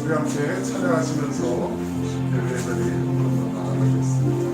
우리 함께 찬양하시면서 예배 자리 한번 더 나아가겠습니다.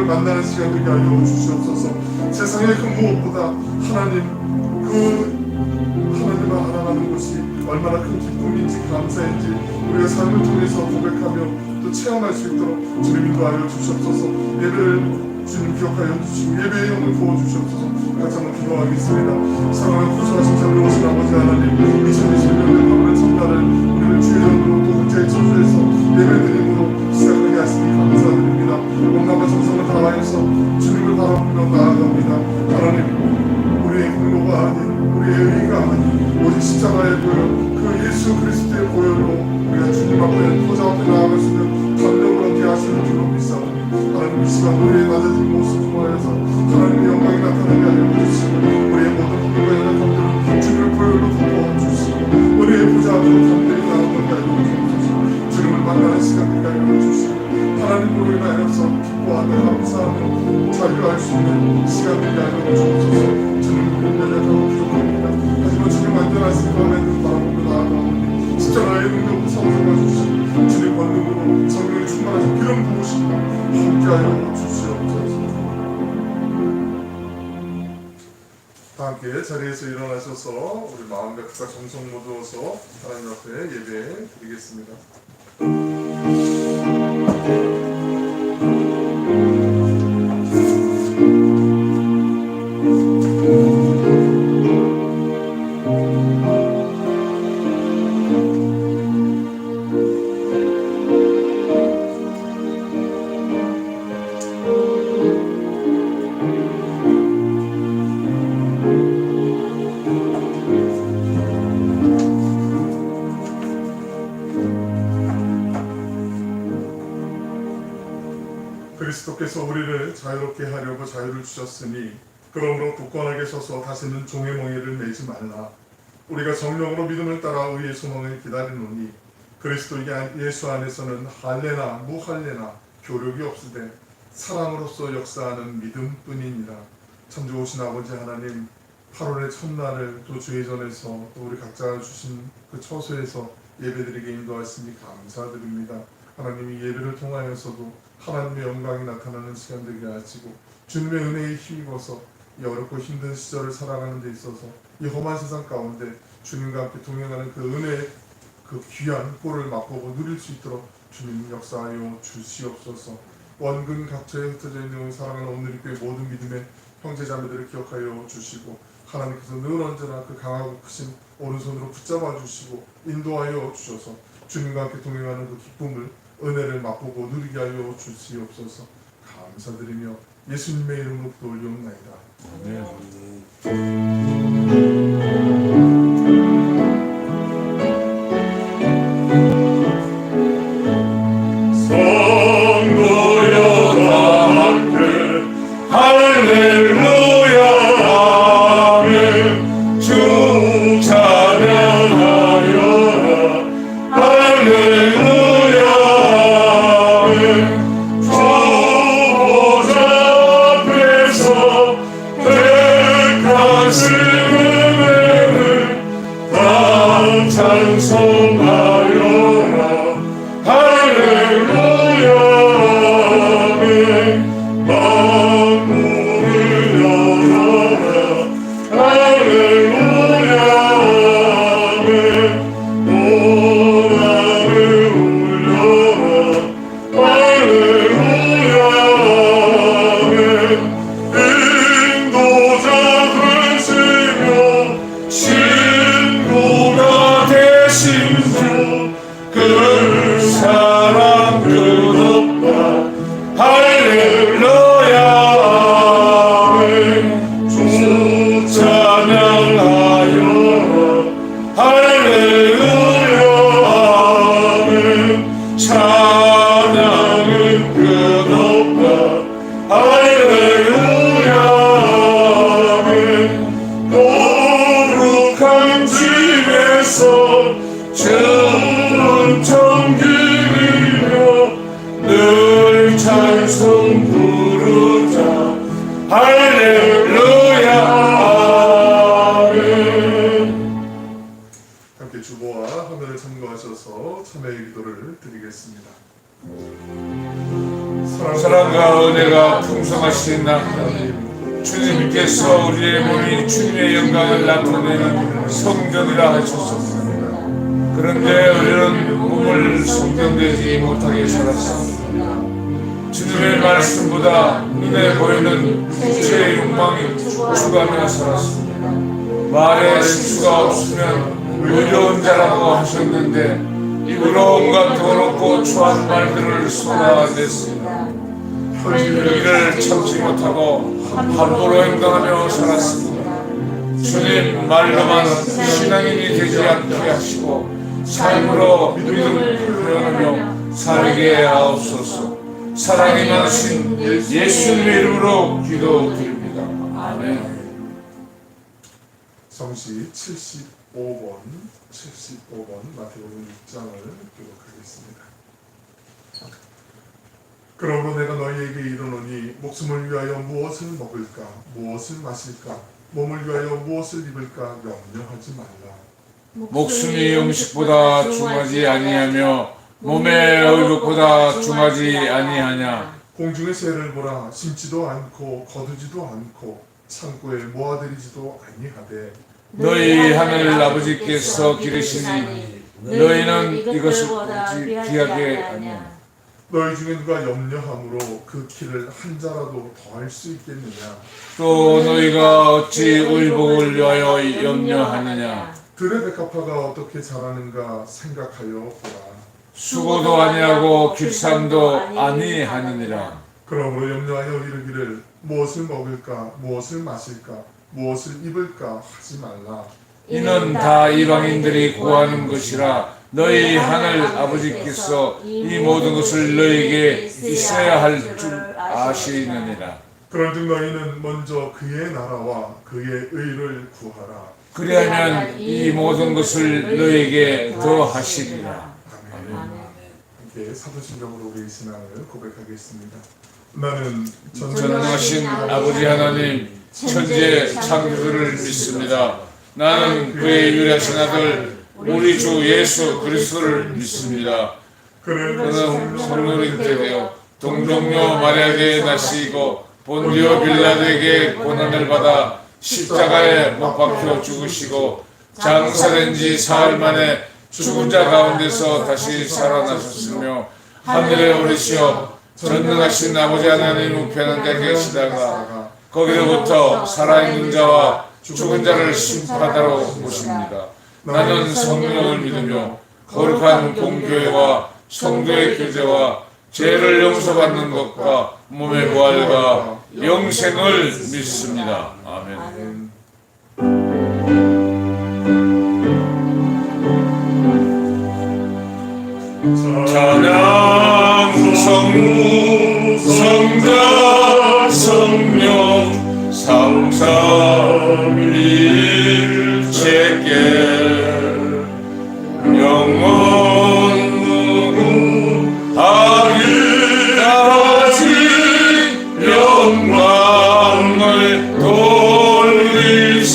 만나는 시간 되게 하여 주시옵소서. 세상의 그 무엇보다 하나님을 알아가는 것이 얼마나 큰 기쁨인지 감사인지 우리가 삶을 통해서 고백하며 또 체험할 수 있도록 주님 인도하여 주시옵소서. 예배를 주님 기억하여 주시고 예배의 영을 부어주시옵소서. 같이 한번 기도하겠습니다. 사랑하는 구수하신 자비로우신 아버지 하나님, 2021년의 밤의 첫날을 우리를 주의 영으로 또 국제의 천주에서 예배드림으로 시작하게 하시니 감사드립니다. 온갖 정성을 다하여서 주님을 바라보며 나아갑니다. 하나님, 우리의 공로가 아닌 우리의 의의가 아닌 오직 십자가의 보혈, 그 예수 그리스도의 보혈로 우리가 주님 앞에 보좌 앞에 나아갈 수 있는 담력을 얻게 하시는 줄로 믿사옵니다. 시간 우리의 낮아진 모습 통하여서 하나님의 영광이 나타나게 하여 주시고 우리의 모든 부분과 연약함들을 주님의 보혈로 덮어주시고 우리의 부자 앞으로 담대히 나아가게 하여 주옵소서. 주님을 만나는 시간이 하여 주시고 하나님으로 인하여서 기뻐하며 감사하며 자유할 수 있는 시간들이 하여 주옵소서. 주님은 연약하고 부족합니다. 하지만 주님 완전하신 거는 바라보며 나아가오니 십자가의 능력으로 삼성해 주시고 주님 권능으로 성령이 충만하신 기름 부으시고 함께하여 주시옵소서. 다 함께 자리에서 일어나셔서 우리 마음과 각각 정성 모두어서 하나님 앞에 예배 드리겠습니다. 그리스도께서 우리를 자유롭게 하려고 자유를 주셨으니 그러므로 굳건하게 서서 다시는 종의 멍에를 매지 말라. 우리가 정령으로 믿음을 따라 의의 소망을 기다리노니 그리스도 예수 안에서는 할례나 무할례나 교력이 없으되 사랑으로서 역사하는 믿음뿐이니라. 참 좋으신 아버지 하나님, 8월의 첫날을 또 주의 전에서 또 우리 각자가 주신 그 처소에서 예배드리게 인도하시니 감사드립니다. 하나님이 예배를 통하여서도 하나님의 영광이 나타나는 시간 되게 하시고 주님의 은혜에 힘입어서 이 어렵고 힘든 시절을 살아가는 데 있어서 이 험한 세상 가운데 주님과 함께 동행하는 그 은혜의 그 귀한 꼴을 맛보고 누릴 수 있도록 주님 역사하여 주시옵소서. 원근 각처에 흩어져 있는 사랑하는 오늘리교회 모든 믿음의 형제자매들을 기억하여 주시고 하나님께서 늘 언제나 그 강하고 크신 오른손으로 붙잡아 주시고 인도하여 주셔서 주님과 함께 동행하는 그 기쁨을 은혜를 맛보고 누리게 하여 주시옵소서. 감사드리며 예수님의 이름으로 올려옵나이다. 성도여 다 함께 할렐루야 아멘. 주 찬양하여라 할렐루야 아멘. 주 보좌 앞에서 택하신 은혜를 다 찬송하여라 할렐루야 아멘. 만물을 열어라 할렐루야 아멘. 오라를 울려라 할렐루야 아멘. 인도자 되시며 신부가 되신 주 그 사랑 끝없다 할렐루야 아멘. 주 찬양하여라 할렐루야 아멘. 찬양은 끝없다 할렐루야 아멘. 거룩한 집에서 주는 정기이며 늘 찬송 부르자 할렐루야 아멘. 함께 주보와 화면을 참고하셔서 참회의 기도를 드리겠습니다. 사랑과 은혜가 풍성하신 하나님, 주님께서 우리의 몸이 주님의 영광을 나타내는 성전이라 하셨습니다. 그런데 우리는 몸을 성전되지 못하게 살았습니다. 주님의 말씀보다 눈에 보이는 육체의 욕망이 주가며 살았습니다. 말에 실수가 없으면 의로운 자라고 하셨는데 입으로 온갖 더럽고 추한 말들을 쏟아냈습니다. 이를 참지 못하고 함부로 행동하며 살았습니다. 주님 말로만 신앙인이 되지 않게 하시고 삶으로 믿음을 표현하며 살게 하옵소서. 사랑이 많으신 예수님의 이름으로 기도드립니다. 아멘. 성시 75번 마태복음 6장을 기록하겠습니다. 그러므로 내가 너희에게 이르노니 목숨을 위하여 무엇을 먹을까 무엇을 마실까 몸을 위하여 무엇을 입을까 염려하지 말라. 목숨이 음식보다 중하지 아니하며 몸의 의복보다 중하지 아니하냐. 공중의 새를 보라. 심지도 않고 거두지도 않고 창고에 모아들이지도 아니하되 너희 하늘 아버지께서 기르시니 너희는 이것을 굳이 귀하게 아니하냐. 너희 중에 누가 염려함으로 그 키를 한 자라도 더할 수 있겠느냐. 또 너희가 어찌 의복을 위하여 염려하느냐. 들의 백합화가 어떻게 자라는가 생각하여 보라. 수고도 아니하고 길쌈도 아니하느니라. 그러므로 염려하여 이르기를 무엇을 먹을까 무엇을 마실까 무엇을 입을까 하지 말라. 이는 다 이방인들이 구하는 것이라. 너희 하늘 아버지께서 이 모든 것을 너희에게 있어야 할 줄 아시느니라. 그런즉 너희는 먼저 그의 나라와 그의 의를 구하라. 그리하면 이 모든 것을 너희에게 더하시리라. 아멘. 함께 사도신경으로 우리의 신앙을 고백하겠습니다. 나는 전능하신 아버지 하나님 천지의 창조주를 믿습니다. 나는 그의 유일하신 아들 우리 주 예수 그리스도를 믿습니다. 그는 성령 잉태되어 동정녀 마리아에게 나시고 본디오 빌라도에게 고난을 받아 십자가에 못 박혀 죽으시고 장사된 지 사흘 만에 죽은 자 가운데서 다시 살아나셨으며 하늘에 오르시어 전능하신 아버지 하나님 우편한 데 계시다가 거기로부터 살아있는 자와 죽은 자를 심판하러 오십니다. 나는 성령을 믿으며 거룩한 공교회와 성도의 교제와 죄를 용서받는 것과 몸의 부활과 영생을 믿습니다. 아멘. 찬양 성부 성자 성령 삼삼일체께 영원하리라지 영광을 돌리세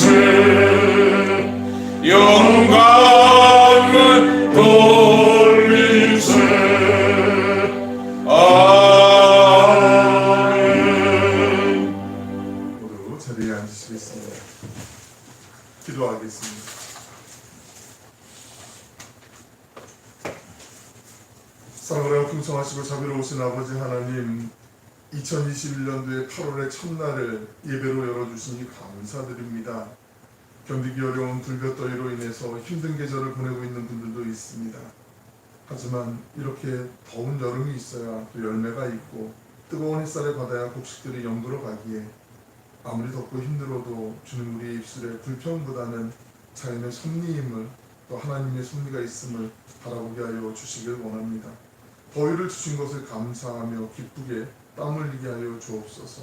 영광을 돌리세 아멘. 모두 자리에 앉으시겠습니다. 기도하겠습니다. 사랑하고 풍성하시고 자비로우신 아버지 하나님, 2021년도의 8월의 첫날을 예배로 열어주시니 감사드립니다. 견디기 어려운 불볕더위로 인해서 힘든 계절을 보내고 있는 분들도 있습니다. 하지만 이렇게 더운 여름이 있어야 또 열매가 있고 뜨거운 햇살에 받아야 곡식들이 영도로 가기에 아무리 덥고 힘들어도 주는 우리의 입술에 불평보다는 자연의 섭리임을 또 하나님의 섭리가 있음을 바라보게 하여 주시길 원합니다. 더위를 주신 것을 감사하며 기쁘게 땀 흘리게 하여 주옵소서.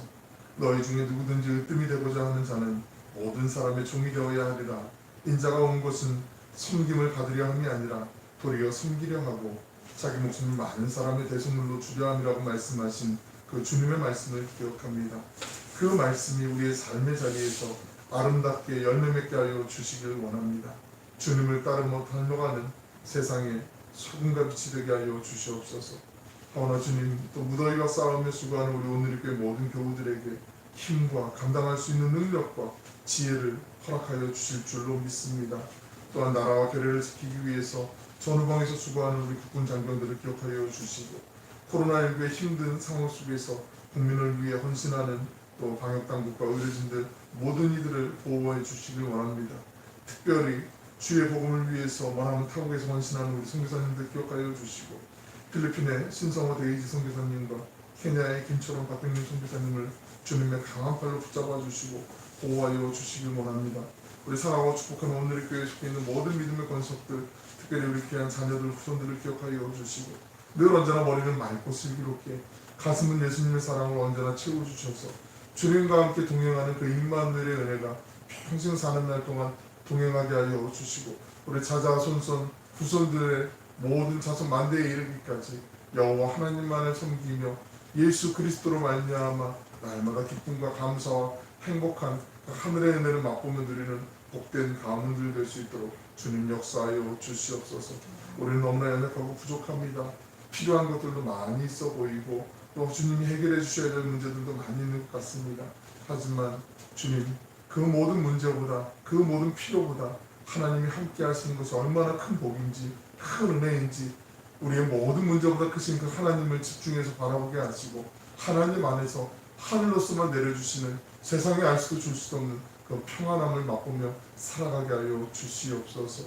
너희 중에 누구든지 으뜸이 되고자 하는 자는 모든 사람의 종이 되어야 하리라. 인자가 온 것은 섬김을 받으려 함이 아니라 도리어 섬기려 하고 자기 목숨을 많은 사람의 대속물로 주려 함이라고 말씀하신 그 주님의 말씀을 기억합니다. 그 말씀이 우리의 삶의 자리에서 아름답게 열매 맺게 하여 주시길 원합니다. 주님을 따르며 닮아가는 세상에 소금과 빛이 되게 하여 주시옵소서. 하오나 주님, 또 무더위와 싸우며 수고하는 우리 오늘의 모든 교우들에게 힘과 감당할 수 있는 능력과 지혜를 허락하여 주실 줄로 믿습니다. 또한 나라와 교회를 지키기 위해서 전후방에서 수고하는 우리 국군 장병들을 기억하여 주시고 코로나19의 힘든 상황 속에서 국민을 위해 헌신하는 또 방역당국과 의료진들 모든 이들을 보호해 주시길 원합니다. 특별히 주의 복음을 위해서 원하는 타국에서 헌신하는 우리 선교사님들 기억하여 주시고 필리핀의 신성호 데이지 선교사님과 케냐의 김철원 박병민 선교사님을 주님의 강한 팔로 붙잡아 주시고 보호하여 주시길 원합니다. 우리 사랑하고 축복하는 오늘의 교회에 속해 있는 모든 믿음의 권속들, 특별히 우리 귀한 자녀들, 후손들을 기억하여 주시고 늘 언제나 머리는 맑고 슬기롭게 가슴은 예수님의 사랑을 언제나 채워주셔서 주님과 함께 동행하는 그 임마누엘의 은혜가 평생 사는 날 동안 동행하게 하여 주시고 우리 자자손손 후손들의 모든 자손 만대에 이르기까지 여호와 하나님만을 섬기며 예수 그리스도로 말미암아 날마다 기쁨과 감사와 행복한 하늘의 은혜를 맛보며 누리는 복된 가문들 될 수 있도록 주님 역사하여 주시옵소서. 우리는 너무나 연약하고 부족합니다. 필요한 것들도 많이 있어 보이고 또 주님이 해결해 주셔야 될 문제들도 많이 있는 것 같습니다. 하지만 주님, 그 모든 문제보다 그 모든 필요보다 하나님이 함께 하시는 것이 얼마나 큰 복인지 큰 은혜인지 우리의 모든 문제보다 크신 그 하나님을 집중해서 바라보게 하시고 하나님 안에서 하늘로서만 내려주시는 세상에 알 수도 줄 수도 없는 그 평안함을 맛보며 살아가게 하여 주시옵소서.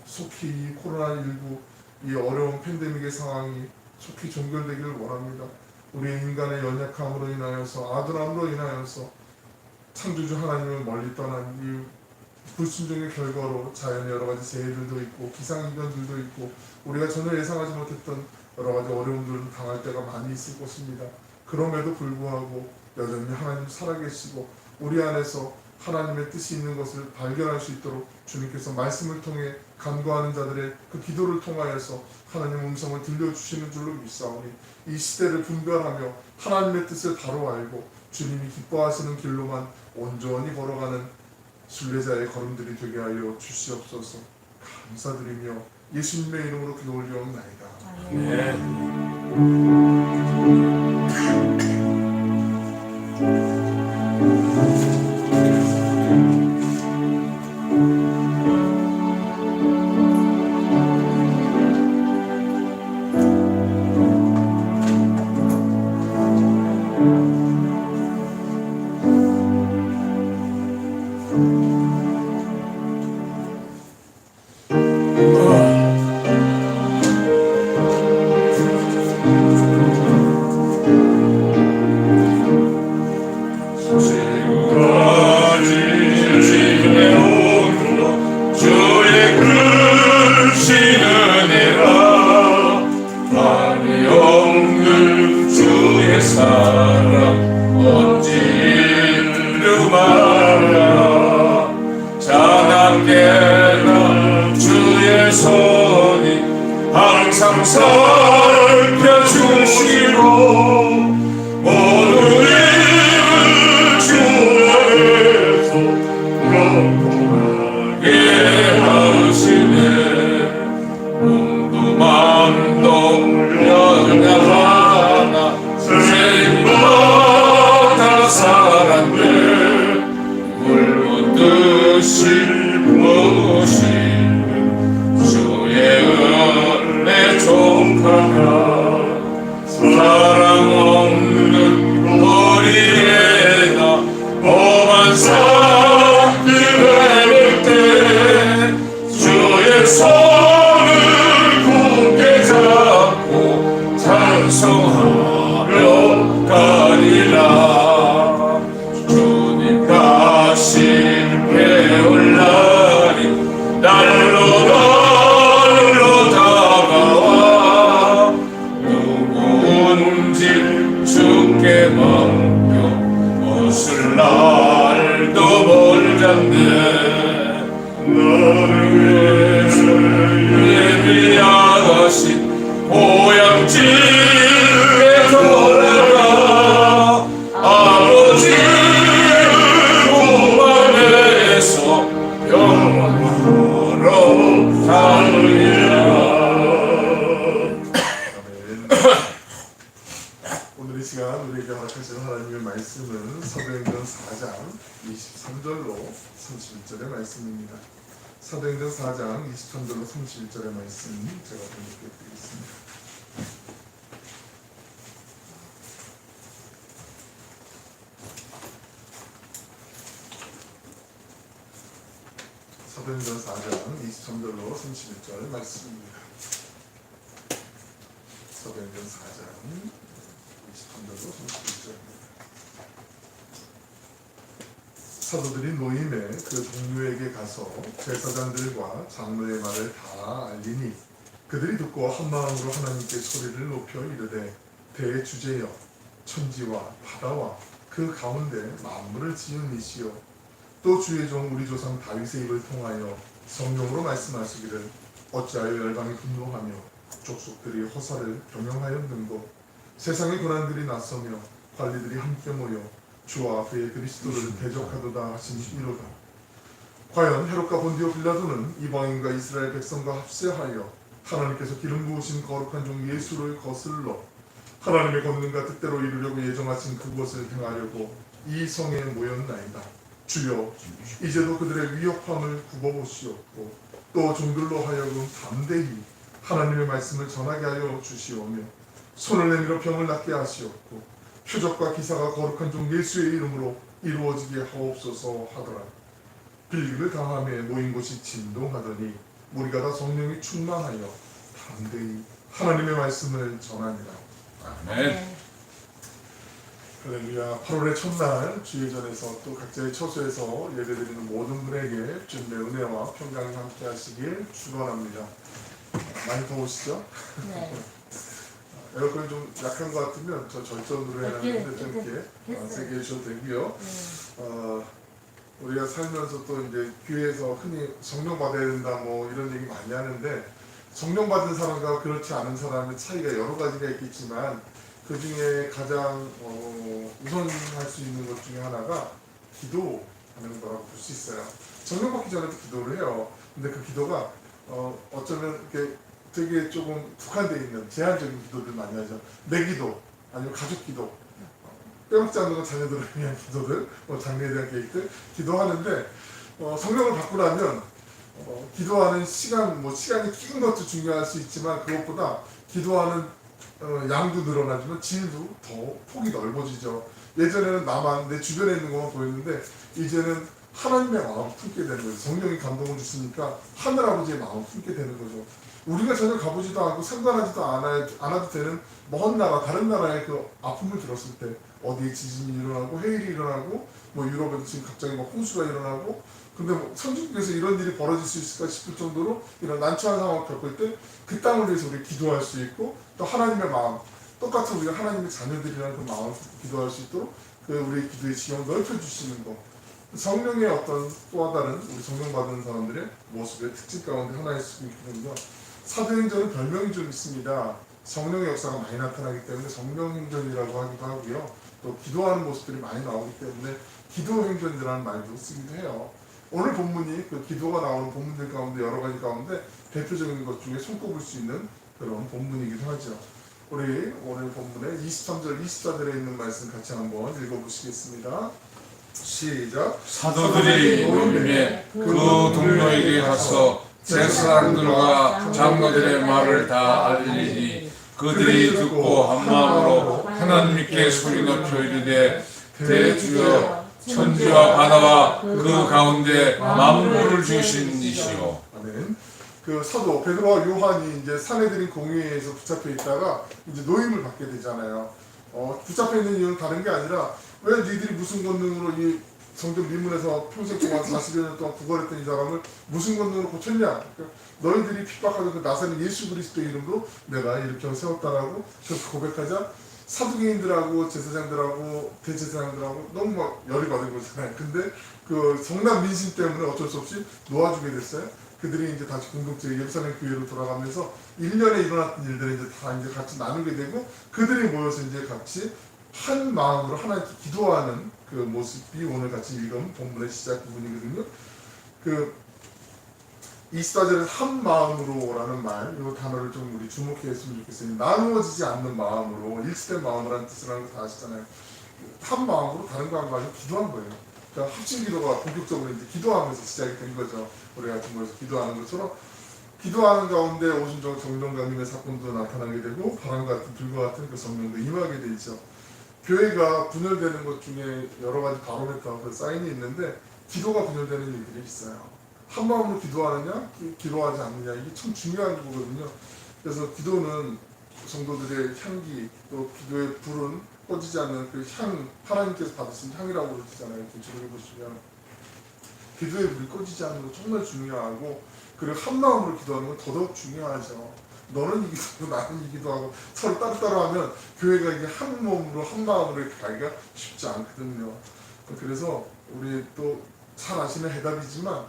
속히 이 코로나19 이 어려운 팬데믹의 상황이 속히 종결되기를 원합니다. 우리의 인간의 연약함으로 인하여서 아둔함으로 인하여서 창조주 하나님을 멀리 떠난 이 불순종의 결과로 자연의 여러 가지 재해들도 있고 기상이변들도 있고 우리가 전혀 예상하지 못했던 여러 가지 어려움들을 당할 때가 많이 있을 것입니다. 그럼에도 불구하고 여전히 하나님 살아계시고 우리 안에서 하나님의 뜻이 있는 것을 발견할 수 있도록 주님께서 말씀을 통해 간구하는 자들의 그 기도를 통하여서 하나님의 음성을 들려주시는 줄로 믿사오니 이 시대를 분별하며 하나님의 뜻을 바로 알고 주님이 기뻐하시는 길로만 온전히 걸어가는 순례자의 걸음들이 되게 하여 주시옵소서. 감사드리며 예수님의 이름으로 기도 올려옵나이다. 네. 항상 살펴주시고 모든 일을 주 안에서 영원하게 하시네. 몸도 마음도 연약하나 세임받아 살았네. 물묻듯이 무엇이는 주의 은혜 족하나 사랑 없는 거리에다 험한 산길 헤맬 때 주의 손을 굳게 잡고 찬송하며 가리라. 주님 다시 배울 날이 날로 다가와 누구인지 주께 맡겨 벗을 날도 멀잖네. 나를 위해서 예비하신 고향집에 돌아가 아버지의 품 안에서 영원으로 살리라. 오늘 이 시간 우리에게 허락하신 하나님의 말씀은 사도행전 4장 23절로 31절의 말씀입니다. 사도행전 4장 23절로 31절의 말씀 제가 번역해 드리겠습니다. 사도행전 4장 23절로 31절 말씀입니다. 사도행전 4장 23절로 31절입니다. 사도들이 노임에 그 동료에게 가서 제사장들과 장로의 말을 다 알리니 그들이 듣고 한 마음으로 하나님께 소리를 높여 이르되 대주제여 천지와 바다와 그 가운데 만물을 지은 이시요 또 주의 종 우리 조상 다윗의 입을 통하여 성령으로 말씀하시기를 어찌하여 열방이 분노하며 족속들이 허사를 경영하였는고 세상의 고난들이 나서며 관리들이 함께 모여 주와 그의 그리스도를 대적하도다 하시니로다. 과연 헤롯과 본디오 빌라도는 이방인과 이스라엘 백성과 합세하여 하나님께서 기름 부으신 거룩한 종 예수를 거슬러 하나님의 권능과 뜻대로 이루려고 예정하신 그것을 행하려고 이 성에 모였나이다. 주여 이제도 그들의 위협함을 굽어보시옵고 또 종들로 하여금 담대히 하나님의 말씀을 전하게 하여 주시오며 손을 내밀어 병을 낫게 하시옵고 표적과 기사가 거룩한 종 예수의 이름으로 이루어지게 하옵소서 하더라. 빌기를 다함에 모인 곳이 진동하더니 우리가 다 성령이 충만하여 담대히 하나님의 말씀을 전하니라. 아멘. 할렐루야. 8월의 첫날 주일전에서 또 각자의 처소에서 예배드리는 모든 분에게 주님의 은혜와 평강이 함께 하시길 축원합니다. 많이 더우시죠? 네. 에어컨이 좀 약한 것 같으면 저 절전으로 해놨는데 좀 이렇게 세게 해주셔도 되고요. 우리가 살면서 또 이제 교회에서 흔히 성령 받아야 된다 뭐 이런 얘기 많이 하는데 성령 받은 사람과 그렇지 않은 사람의 차이가 여러 가지가 있겠지만 그 중에 가장 우선할 수 있는 것 중에 하나가 기도하는 거라고 볼 수 있어요. 성령 받기 전에도 기도를 해요. 근데 그 기도가 어쩌면 이렇게 되게 조금 국한되어 있는 제한적인 기도들 많이 하죠. 내 기도, 아니면 가족 기도, 빼먹지 않는 건 자녀들을 위한 기도들, 장래에 대한 계획들 기도하는데 성령을 받고 나면 기도하는 시간, 시간이 긴 것도 중요할 수 있지만 그것보다 기도하는 양도 늘어나지만 질도 더 폭이 넓어지죠. 예전에는 나만 내 주변에 있는 것만 보였는데 이제는 하나님의 마음을 품게 되는 거죠. 성령이 감동을 주시니까 하늘아버지의 마음을 품게 되는 거죠. 우리가 전혀 가보지도 않고 상관하지도 않아도 되는 먼 나라, 다른 나라의 그 아픔을 들었을 때 어디에 지진이 일어나고 해일이 일어나고 유럽에도 지금 갑자기 홍수가 일어나고 근데 선진국에서 이런 일이 벌어질 수 있을까 싶을 정도로 이런 난처한 상황을 겪을 때 그 땅을 위해서 우리 기도할 수 있고 또 하나님의 마음 똑같은 우리가 하나님의 자녀들이라는 그 마음을 기도할 수 있도록 그 우리의 기도의 지형을 넓혀주시는 것 성령의 어떤 또 다른 우리 성령 받은 사람들의 모습의 특징 가운데 하나일 수 있거든요. 사도행전은 별명이 좀 있습니다. 성령의 역사가 많이 나타나기 때문에 성령행전이라고 하기도 하고요. 또 기도하는 모습들이 많이 나오기 때문에 기도행전이라는 말도 쓰기도 해요. 오늘 본문이 그 기도가 나오는 본문들 가운데 여러 가지 가운데 대표적인 것 중에 손꼽을 수 있는 그런 본문이기도 하죠. 우리 오늘 본문의 23절, 24절에 있는 말씀 같이 한번 읽어보시겠습니다. 시작. 사도들이 모임에 그 동료에게 가서 제사장들과 장로들의 말을 다 알리니 그들이 듣고 한 마음으로 하나님께 소리 높여 이르되 대주여 천지와 바다와 그 가운데 만물을 주신 이시오. 아멘. 그 사도 베드로와 요한이 이제 사내들인 공회에서 붙잡혀 있다가 이제 노임을 받게 되잖아요. 붙잡혀 있는 이유는 다른 게 아니라 왜 니들이 무슨 권능으로 이 성전 미문에서 평생 동안 40여 년 동안 구걸했던 이 사람을 무슨 권능으로 고쳤냐? 그러니까 너희들이 핍박하던 그 나사렛 예수 그리스도의 이름으로 내가 이렇게 세웠다라고 그렇게 고백하자 사두개인들하고 제사장들하고 대제사장들하고 너무 막 열이 받은 거잖아요. 근데 그 성난 민심 때문에 어쩔 수 없이 놓아주게 됐어요. 그들이 이제 다시 공동체 예루살렘 교회로 돌아가면서 1년에 일어났던 일들을 이제 다 이제 같이 나누게 되고 그들이 모여서 이제 같이 한 마음으로 하나님께 기도하는 그 모습이 오늘 같이 읽은 본문의 시작 부분이거든요. 그 24절에서 한 마음으로라는 말, 이 단어를 좀 우리 주목했으면 좋겠어요. 나누어지지 않는 마음으로, 일치된 마음이라는 뜻을 하는 거 다 아시잖아요. 한 마음으로 다른 거 한 가지고 기도한 거예요. 그러니까 합심 기도가 본격적으로 이제 기도하면서 시작이 된 거죠. 우리 같은 모여서 기도하는 것처럼 기도하는 가운데 오순절 정정강림의 사건도 나타나게 되고 바람 같은 불과 같은 그 성령도 임하게 되죠. 교회가 분열되는 것 중에 여러 가지 바로메터, 그 사인이 있는데 기도가 분열되는 일들이 있어요. 한 마음으로 기도하느냐, 기도하지 않느냐 이게 참 중요한 거거든요. 그래서 기도는 성도들의 향기, 또 기도의 불은 꺼지지 않는 그 향, 하나님께서 받으신 향이라고 그러잖아요. 기도를 보시면 기도의 불이 꺼지지 않는 거 정말 중요하고 그리고 한 마음으로 기도하는 건 더더욱 중요하죠. 너는 이기도 하고 나는 이기도 하고 서로 따로따로 하면 교회가 이게 한 몸으로 한 마음으로 이렇게 가기가 쉽지 않거든요. 그래서 우리 또 잘 아시는 해답이지만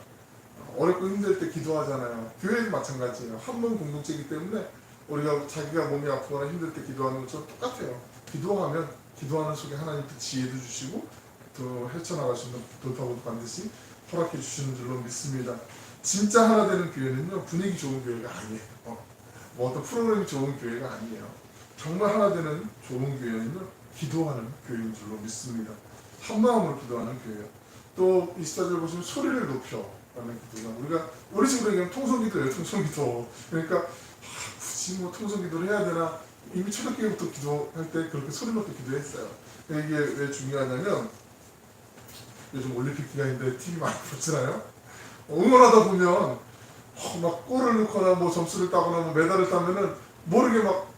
어렵고 힘들 때 기도하잖아요. 교회도 마찬가지예요. 한 몸 공동체이기 때문에 우리가 자기가 몸이 아프거나 힘들 때 기도하는 것처럼 똑같아요. 기도하면 기도하는 속에 하나님 그 지혜도 주시고 또 헤쳐나갈 수 있는 돌파구도 반드시 허락해 주시는 줄로 믿습니다. 진짜 하나 되는 교회는요, 분위기 좋은 교회가 아니에요. 뭐 어떤 프로그램이 좋은 교회가 아니에요. 정말 하나 되는 좋은 교회는요, 기도하는 교회인 줄로 믿습니다. 한 마음으로 기도하는 교회요. 또 24절 보시면 소리를 높여라는 기도가, 우리가 우리 식으로 얘기하면 통성기도예요. 통성기도. 그러니까 굳이 뭐 통성기도를 해야 되나, 이미 초등학교부터 기도할 때 그렇게 소리 높게 기도했어요. 이게 왜 중요하냐면, 요즘 올림픽 기간인데 TV 많이 보잖아요. 응원하다 보면 막 골을 넣거나 뭐 점수를 따거나 뭐 메달을 따면은 모르게 막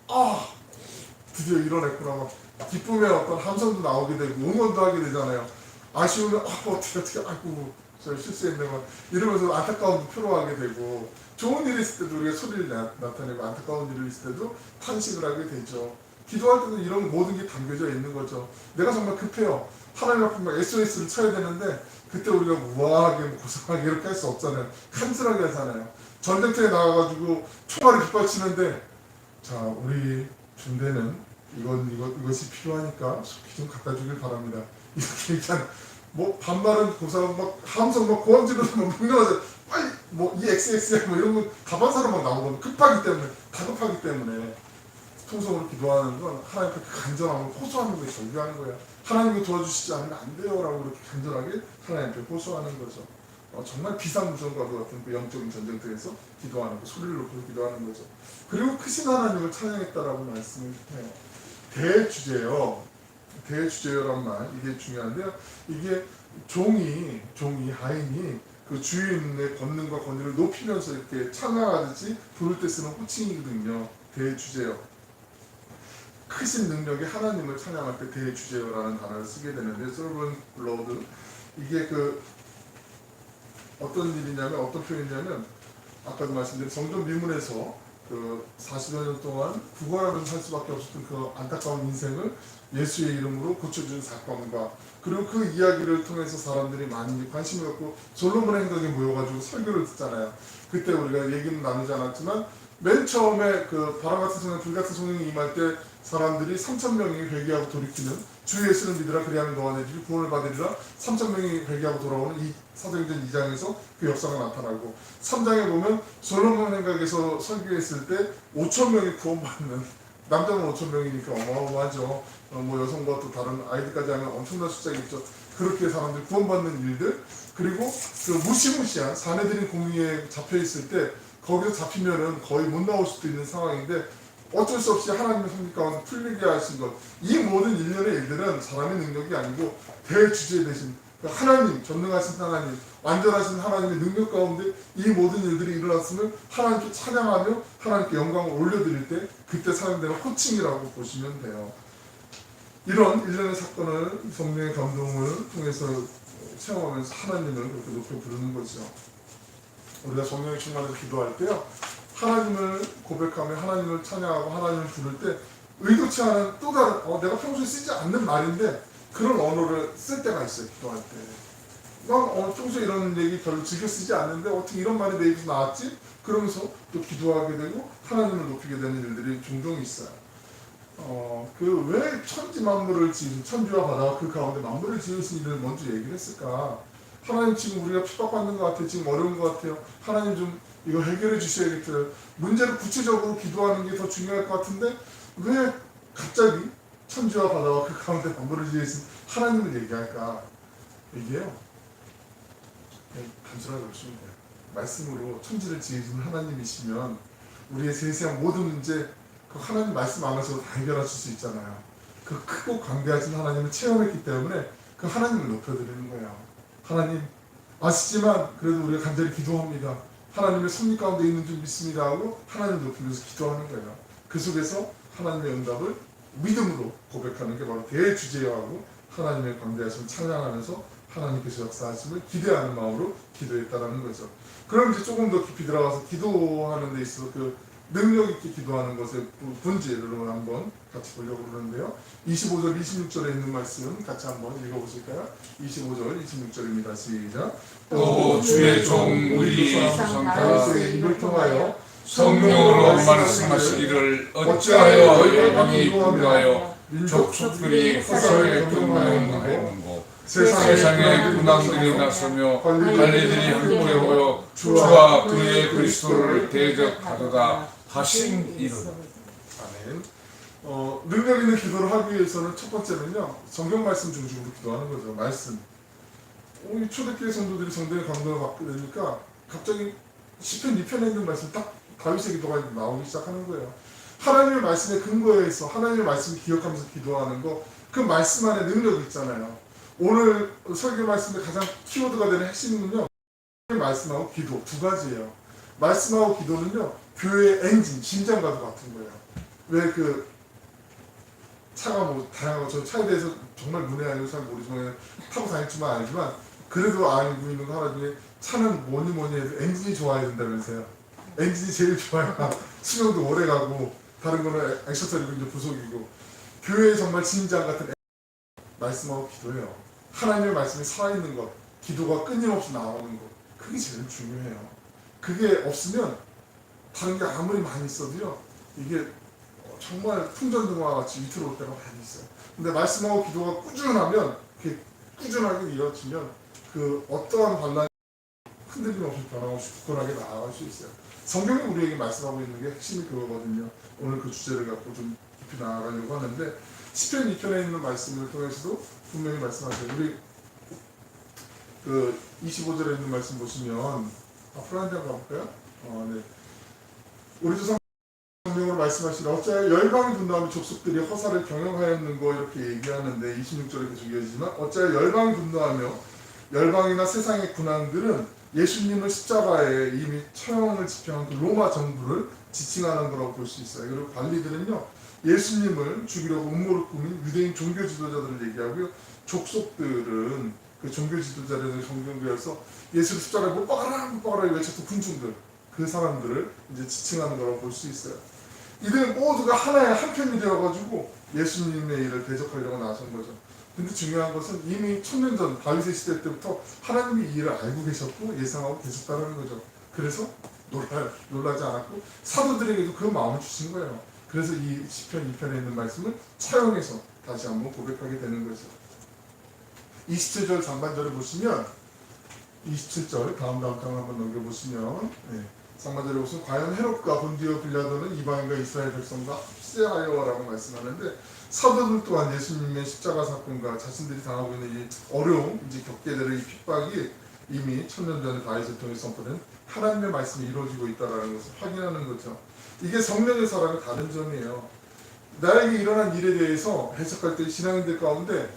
드디어 이뤄냈구나, 막 기쁨의 어떤 함성도 나오게 되고 응원도 하게 되잖아요. 아쉬우면 어떻게 아이고 저 실수했네 막 이러면서 안타까움도 표로하게 되고, 좋은 일이 있을 때도 우리가 소리를 나타내고 안타까운 일이 있을 때도 탄식을 하게 되죠. 기도할 때도 이런 모든 게 담겨져 있는 거죠. 내가 정말 급해요. 하나님 앞에 막 SOS를 쳐야 되는데 그때 우리가 우아하게 고상하게 이렇게 할 수 없잖아요. 간절하게 하잖아요. 전쟁터에 나가가지고 총알을 빗발치는데, 자 우리 중대는 이것이 필요하니까 속히 좀 갖다 주길 바랍니다. 이렇게 얘기하는, 뭐 반말은 고사하고 막 함성 막 고함지르면서 막 명령하자, 빨리 뭐 이 XX야 뭐 이런 거 가반사로 막 나오거든요. 급하기 때문에, 다급하기 때문에. 통성으로 기도하는 건 하나님 앞에 간절함을 호소하는 것이 절규하는 거야. 하나님이 도와주시지 않으면 안 돼요라고 그렇게 간절하게 하나님 앞에 호소하는 거죠. 정말 비상무전과도 같은 그 영적인 전쟁터에서 기도하는 거, 소리를 높여 기도하는 거죠. 그리고 크신 하나님을 찬양했다라고 말씀을 해요. 대주제요. 대주제요란 말, 이게 중요한데요. 이게 종이 하인이 그 주인의 권능과 권위를 높이면서 이렇게 찬양하듯이 부를 때 쓰는 호칭이거든요. 대주제요. 크신 능력의 하나님을 찬양할 때 대주제요라는 단어를 쓰게 되는데, 서브런 로드, 이게 그 어떤 일이냐면, 어떤 표현이냐면, 아까도 말씀드린 성전 미문에서 그 40여 년 동안 구걸하면서 살 수밖에 없었던 그 안타까운 인생을 예수의 이름으로 고쳐준 사건과, 그리고 그 이야기를 통해서 사람들이 많이 관심을 갖고 솔로몬의 행각에 모여가지고 설교를 듣잖아요. 그때 우리가 얘기는 나누지 않았지만, 맨 처음에 그 바람 같은 성령, 불 같은 성령이 임할 때 사람들이 3,000명이 회개하고 돌이키는, 주 예수를 믿으라 그리하면 너와 내 집이 구원을 받으리라, 3,000명이 회개하고 돌아오는 이 사도행전 2장에서 그 역사가 나타나고, 3장에 보면 솔로몬 행각에서 설교했을 때 5,000명이 구원받는, 남자는 5,000명이니까 어마어마하죠. 뭐 여성과 또 다른 아이들까지 하면 엄청난 숫자겠죠. 그렇게 사람들이 구원받는 일들, 그리고 그 무시무시한 사내들인 공의에 잡혀있을 때 거기서 잡히면은 거의 못 나올 수도 있는 상황인데 어쩔 수 없이 하나님의 섭리 가운데 풀리게 하신 것, 이 모든 일련의 일들은 사람의 능력이 아니고 대주제 되신 하나님, 전능하신 하나님, 완전하신 하나님의 능력 가운데 이 모든 일들이 일어났으면 하나님께 찬양하며 하나님께 영광을 올려드릴 때 그때 사용되는 호칭이라고 보시면 돼요. 이런 일련의 사건을 성령의 감동을 통해서 체험하면서 하나님을 그렇게 높여 부르는 거죠. 우리가 성령의 충만해서 기도할 때요, 하나님을 고백하며 하나님을 찬양하고 하나님을 부를 때 의도치 않은 또 다른 내가 평소에 쓰지 않는 말인데 그런 언어를 쓸 때가 있어요. 기도할 때 난 평소에 이런 얘기 별로 즐겨 쓰지 않는데 어떻게 이런 말이 내 입에서 나왔지? 그러면서 또 기도하게 되고 하나님을 높이게 되는 일들이 종종 있어요. 그 왜 천지 만물을 지으신, 천지와 바다와 그 가운데 만물을 지으신 일을 먼저 얘기를 했을까? 하나님 지금 우리가 핍박받는 것 같아요. 지금 어려운 것 같아요. 하나님 좀 이거 해결해 주셔야겠어요. 문제를 구체적으로 기도하는 게 더 중요할 것 같은데 왜 갑자기 천지와 바다와 그 가운데 만물을 지으신 하나님을 얘기할까? 이게요, 단순하게 보시면 돼요. 말씀으로 천지를 지으신 하나님이시면 우리의 세세한 모든 문제 그 하나님 말씀 안에서 다 해결하실 수 있잖아요. 그 크고 광대하신 하나님을 체험했기 때문에 그 하나님을 높여드리는 거예요. 하나님 아시지만 그래도 우리가 간절히 기도합니다. 하나님의 섭리 가운데 있는 줄 믿습니다 하고 하나님을 높이면서 기도하는 거예요. 그 속에서 하나님의 응답을 믿음으로 고백하는 게 바로 대주제하고 하나님의 광대하심을 찬양하면서 하나님께서 역사하심을 기대하는 마음으로 기도했다라는 거죠. 그럼 이제 조금 더 깊이 들어가서 기도하는 데 있어서 그 능력 있게 기도하는 것의 본질을 한번 같이 보려고 그러는데요. 25절, 26절에 있는 말씀 같이 한번 읽어보실까요? 25절, 26절입니다. 시작. 또 주의 종 우리 조상 다윗의 입을 통하여 성령으로 말씀하시기를 어찌하여 열방이 분노하여 족속들이 허사에 경배하는고 세상의 군왕들이 나서며 관리들이 함께 모여 주와 그의 그리스도를 대적하도다 하신 이름. 아멘. 능력 있는 기도를 하기 위해서는 첫 번째는요, 성경 말씀 중심으로 기도하는 거죠. 말씀. 우리 초대교회 성도들이 성경의 감동을 받게 되니까 갑자기 시편 2편에 있는 말씀 딱 다윗의 기도가 나오기 시작하는 거예요. 하나님의 말씀에 근거해서 하나님의 말씀을 기억하면서 기도하는 거, 그 말씀 안에 능력이 있잖아요. 오늘 설교 말씀의 가장 키워드가 되는 핵심은요, 말씀하고 기도 두 가지예요. 말씀하고 기도는요, 교회의 엔진, 심장과도 같은 거예요. 왜 그 차가 뭐 다양하고, 저 차에 대해서 정말 문외한이고 잘 모르지만 타고 다녔지만 알지만, 그래도 알고 있는 거 하나 중에 차는 뭐니 해도 엔진이 좋아야 된다면서요. 엔진이 제일 좋아야 수명도 오래 가고, 다른 거는 액세서리고 이제 부속이고. 교회의 정말 진장 같은 말씀하고 기도예요. 하나님의 말씀이 살아있는 것, 기도가 끊임없이 나오는 것, 그게 제일 중요해요. 그게 없으면 다른 게 아무리 많이 있어도요, 이게 정말 풍전등화 같이 위태로울 때가 많이 있어요. 근데 말씀하고 기도가 꾸준하면, 그게 꾸준하게 이어지면 그 어떠한 반란이 흔들림 없이 변함없이 굳건하게 나아갈 수 있어요. 성경이 우리에게 말씀하고 있는 게 핵심이 그거거든요. 오늘 그 주제를 갖고 좀 깊이 나아가려고 하는데, 시편 2편에 있는 말씀을 통해서도 분명히 말씀하세요. 우리 그 25절에 있는 말씀 보시면, 앞으로 한 장 가볼까요? 네. 우리 조상 성령으로 말씀하시라 어찌하여 열방이 분노하며 족속들이 허사를 경영하였는고, 이렇게 얘기하는데 26절에 계속 이어지지만, 어찌하여 열방이 분노하며, 열방이나 세상의 군왕들은 예수님을 십자가에 이미 처형을 집행한 그 로마 정부를 지칭하는 거라고 볼 수 있어요. 그리고 관리들은요, 예수님을 죽이려고 음모를 꾸민 유대인 종교 지도자들을 얘기하고요, 족속들은 그 종교 지도자들의 성경교에서 예수를 십자가에 못 박아라 외쳤던 군중들, 그 사람들을 이제 지칭하는 거라고 볼 수 있어요. 이들 모두가 하나의 한편이 되어가지고 예수님의 일을 대적하려고 나선 거죠. 근데 중요한 것은 이미 천년 전 다윗의 시대 때부터 하나님이 이 일을 알고 계셨고 예상하고 계셨다는 거죠. 그래서 놀라지 않았고 사도들에게도 그 마음을 주신 거예요. 그래서 이 시편 2편에 있는 말씀을 차용해서 다시 한번 고백하게 되는 거죠. 27절 상반절을 보시면, 27절 다음 장을 한번 넘겨보시면, 네, 상반절에 보시면 과연 헤롯과 본디오 빌라도는 이방인과 이스라엘 백성과 합세하여라고 말씀하는데, 사도들 또한 예수님의 십자가 사건과 자신들이 당하고 있는 이 어려움, 이제 겪게 되는 이 핍박이 이미 천년 전에 다윗을 통해 선포된 하나님의 말씀이 이루어지고 있다는 것을 확인하는 거죠. 이게 성령의 사랑의 다른 점이에요. 나에게 일어난 일에 대해서 해석할 때 신앙인들 가운데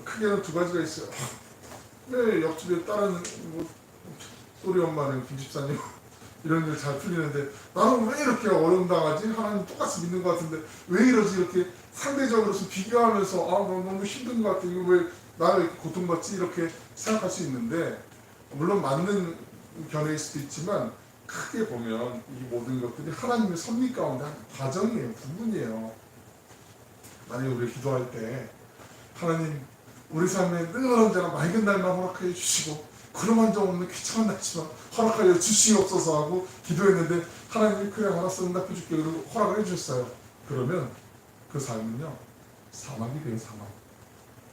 크게는 두 가지가 있어요. 왜 옆집에 다른 뭐 소리 엄마는 김집사님 이런 일 잘 풀리는데 나는 왜 이렇게 어려움 당하지? 하나님 똑같이 믿는 것 같은데 왜 이러지? 이렇게 상대적으로 좀 비교하면서 너무 힘든 것 같아. 이거 왜 나를 이렇게 고통받지? 이렇게 생각할 수 있는데, 물론 맞는 견해일 수도 있지만 크게 보면 이 모든 것들이 하나님의 섭리 가운데 한 과정이에요. 부분이에요. 만약에 우리 기도할 때 하나님 우리 삶에 늘 언제나 맑은 날만 허락해 주시고 그런 적 없는 귀찮은 날지만 허락하여 주시옵소서 하고 기도했는데 하나님이 그래 알았어 응답해 줄게 그러고 허락을 해주셨어요. 그러면 그 삶은요 사막이 돼요. 사막.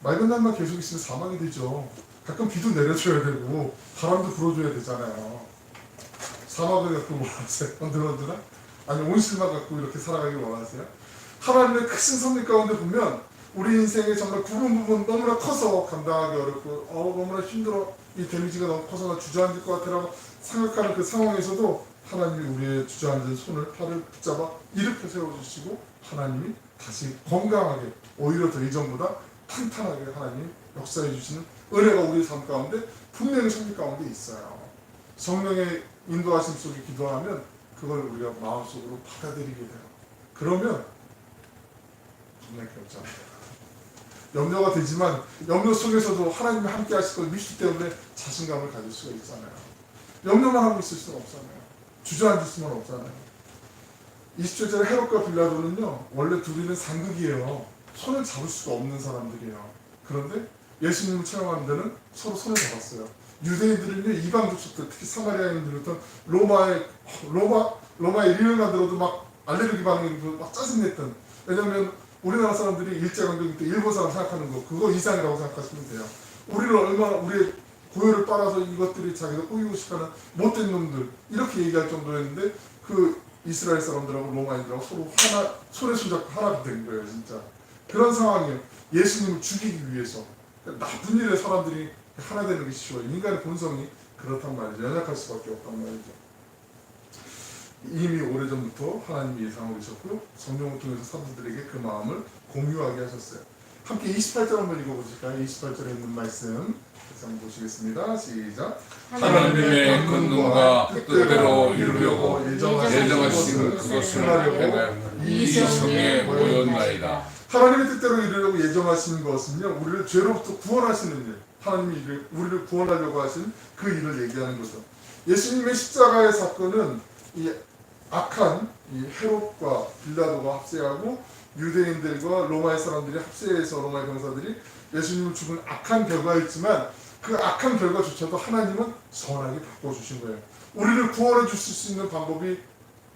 맑은 날만 계속 있으면 사막이 되죠. 가끔 비도 내려줘야 되고 바람도 불어줘야 되잖아요. 사막을 갖고 뭐 하세요? 언들언들한? 아니 온실만 갖고 이렇게 살아가길 원하세요? 하나님의 크신 섭리 가운데 보면 우리 인생의 정말 부분 너무나 커서 감당하기 어렵고 너무나 힘들어 이 데미지가 너무 커서 나 주저앉을 것 같아라고 생각하는 그 상황에서도 하나님이 우리의 주저앉은 손을 팔을 붙잡아 일으켜 세워주시고 하나님이 다시 건강하게 오히려 더 이전보다 탄탄하게 하나님 역사해 주시는 은혜가 우리의 삶 가운데 분명히 섭리 가운데 있어요. 성령의 인도하심 속에 기도하면 그걸 우리가 마음속으로 받아들이게 돼요. 그러면 겁날 게 없잖아요. 염려가 되지만 염려 속에서도 하나님이 함께 하실 걸 믿기 때문에 자신감을 가질 수가 있잖아요. 염려만 하고 있을 수는 없잖아요. 주저앉을 수는 없잖아요. 27절에 헤롯과 빌라도는요 원래 둘이는 상극이에요. 손을 잡을 수가 없는 사람들이에요. 그런데 예수님을 체험하는 데는 서로 손을 잡았어요. 유대인들은요 이방 족속들 특히 사마리아인들부터 로마의 이름만 들어도 막 알레르기 반응이 막 짜증냈던. 왜냐하면 우리나라 사람들이 일제강점기 때 일본 사람 생각하는 거 그거 이상이라고 생각하시면 돼요. 우리를 얼마나 우리의 고열을 빨아서 이것들이 자기가 꾸기고 싶어하는 못된 놈들 이렇게 얘기할 정도였는데 그 이스라엘 사람들하고 로마인들하고 서로 하나 손에 손잡고 하나가 된 거예요. 진짜 그런 상황이에요. 예수님을 죽이기 위해서 나쁜 일에 사람들이 하나 되는 게 쉬워요. 인간의 본성이 그렇단 말이죠. 연약할 수밖에 없단 말이죠. 이미 오래전부터 하나님이 예상하고 계셨고요. 성령을 통해서 사도들에게 그 마음을 공유하게 하셨어요. 함께 28절 한번 읽어보실까요? 28절에 있는 말씀 다시 한번 보시겠습니다. 시작. 하나님의 큰 눈과 뜻대로 이루려고 예정하신 그것을 행하여 이 성에 모였나이다. 하나님의 뜻대로 이루려고 예정하신 것은요 우리를 죄로부터 구원하시는 일, 하나님이 우리를 구원하려고 하신 그 일을 얘기하는 거죠. 예수님의 십자가의 사건은 이 악한 이 헤롯과 빌라도가 합세하고 유대인들과 로마의 사람들이 합세해서 로마의 병사들이 예수님을 죽은 악한 결과였지만 그 악한 결과조차도 하나님은 선하게 바꿔주신 거예요. 우리를 구원해 주실 수 있는 방법이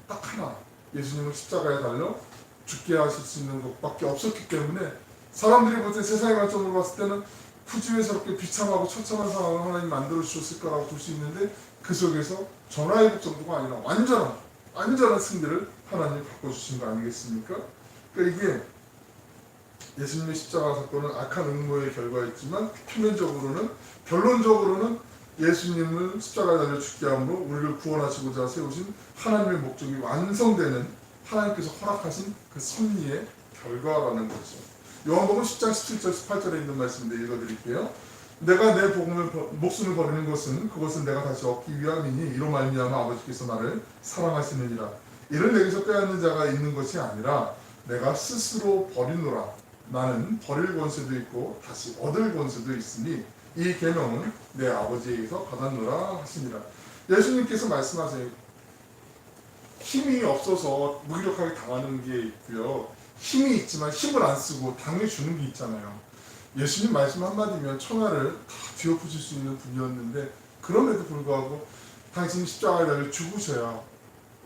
딱 하나, 예수님을 십자가에 달려 죽게 하실 수 있는 것밖에 없었기 때문에 사람들이 볼 때 세상의 관점으로 봤을 때는 푸지회스럽게 비참하고 처참한 상황을 하나님 만들어 주셨을 거라고 볼 수 있는데 그 속에서 전화위복 정도가 아니라 완전한 승리를 하나님 바꿔주신 거 아니겠습니까? 그러니까 이게 예수님의 십자가 사건은 악한 음모의 결과였지만 결론적으로는 예수님을 십자가에 달려 죽게 함으로 우리를 구원하시고자 세우신 하나님의 목적이 완성되는 하나님께서 허락하신 그 섭리의 결과라는 거죠. 요한복음 10장 17절 18절에 있는 말씀인데 읽어드릴게요. 내가 내 목숨을 버리는 것은 그것은 내가 다시 얻기 위함이니 이로 말미암아 아버지께서 나를 사랑하시느니라. 이를 내게서 빼앗는 자가 있는 것이 아니라 내가 스스로 버리노라. 나는 버릴 권세도 있고 다시 얻을 권세도 있으니 이 계명은 내 아버지에게서 받았노라 하시니라. 예수님께서 말씀하세요. 힘이 없어서 무기력하게 당하는 게 있고요. 힘이 있지만 힘을 안 쓰고 당해주는 게 있잖아요. 예수님 말씀 한마디면 천하를 다 뒤엎으실 수 있는 분이었는데 그럼에도 불구하고 당신이 십자가에 달려 죽으셔야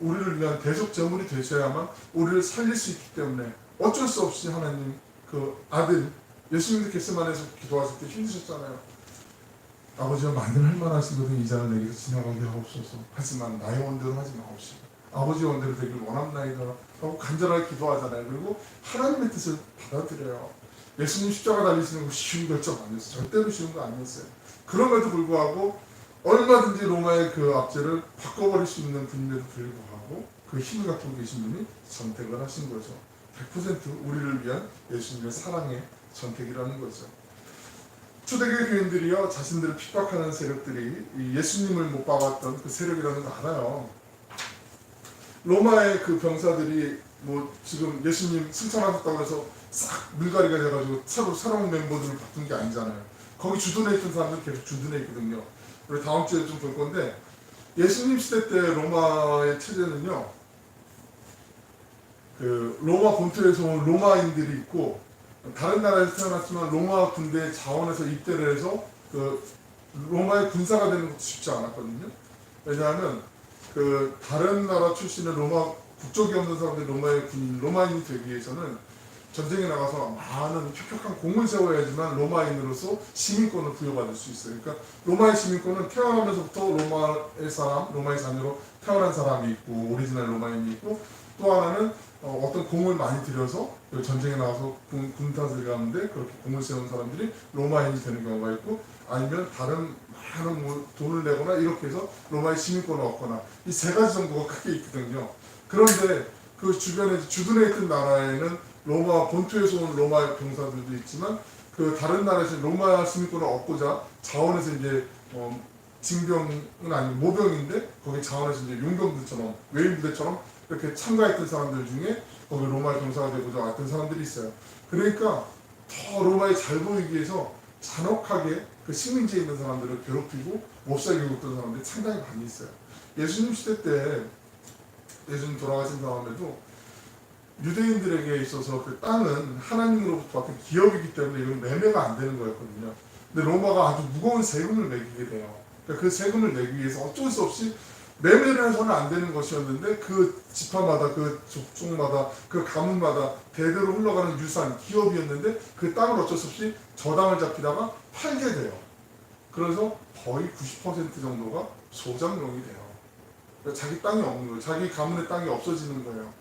우리를 위한 대속 제물이 되셔야만 우리를 살릴 수 있기 때문에 어쩔 수 없이 하나님 그 아들 예수님도 겟세마네에서 기도하실 때 힘드셨잖아요. 아버지가 만일 할만하시거든 이 잔을 내게서 지나가게 하옵소서. 하지만 나의 원대로 하지 마옵시고 아버지의 원대로 되길 원합나이다 하고 간절하게 기도하잖아요. 그리고 하나님의 뜻을 받아들여요. 예수님 십자가 달리시는 거 쉬운 결정 아니었어요. 절대로 쉬운 거 아니었어요. 그럼에도 불구하고 얼마든지 로마의 그 압제를 바꿔버릴 수 있는 분임에도 불구하고 그 힘을 갖고 계신 분이 선택을 하신 거죠. 100% 우리를 위한 예수님의 사랑의 선택이라는 거죠. 초대교회 교인들이요 자신들을 핍박하는 세력들이 이 예수님을 못 박았던 그 세력이라는 거 알아요. 로마의 그 병사들이 뭐 지금 예수님 승천하셨다고 해서 싹 물갈이가 돼가지고 새로운 멤버들을 바꾼 게 아니잖아요. 거기 주둔해 있던 사람들 계속 주둔해 있거든요. 우리 다음 주에 좀 볼 건데 예수님 시대 때 로마의 체제는요 그 로마 본토에서 온 로마인들이 있고 다른 나라에서 태어났지만 로마 군대 자원에서 입대를 해서 그 로마의 군사가 되는 것도 쉽지 않았거든요. 왜냐하면 그 다른 나라 출신의 로마 국적이 없는 사람들이 로마인이 되기 위해서는 전쟁에 나가서 많은 혁혁한 공을 세워야지만 로마인으로서 시민권을 부여받을 수 있어요. 그러니까 로마의 시민권은 태어나면서부터 로마의 자녀로 태어난 사람이 있고 오리지널 로마인이 있고 또 하나는 어떤 공을 많이 들여서 전쟁에 나가서 군탄을 가는데 그렇게 공을 세운 사람들이 로마인이 되는 경우가 있고 아니면 다른 많은 뭐 돈을 내거나 이렇게 해서 로마의 시민권을 얻거나 이 세 가지 정도가 크게 있거든요. 그런데 그 주변에 주둔해 있던 나라에는 로마 본토에서 온 로마 병사들도 있지만 그 다른 나라에서 로마 시민권을 얻고자 자원에서 이제 징병은 아니고 모병인데 거기 자원에서 이제 용병들처럼 외인 부대처럼 이렇게 참가했던 사람들 중에 거기 로마의 병사가 되고자 왔던 사람들이 있어요. 그러니까 더 로마에 잘 보이기 위해서 잔혹하게 그 식민지에 있는 사람들을 괴롭히고 못 살게 굴던 사람들이 상당히 많이 있어요. 예수님 시대 때 예수님 돌아가신 다음에도 유대인들에게 있어서 그 땅은 하나님으로부터 받은 기업이기 때문에 이건 매매가 안 되는 거였거든요. 근데 로마가 아주 무거운 세금을 매기게 돼요. 그러니까 그 세금을 내기 위해서 어쩔 수 없이 매매를 해서는 안 되는 것이었는데 그 지파마다 그 족속마다 그 가문마다 대대로 흘러가는 유산 기업이었는데 그 땅을 어쩔 수 없이 저당을 잡히다가 팔게 돼요. 그래서 거의 90% 정도가 소장용이 돼요. 그러니까 자기 땅이 없는 거예요. 자기 가문의 땅이 없어지는 거예요.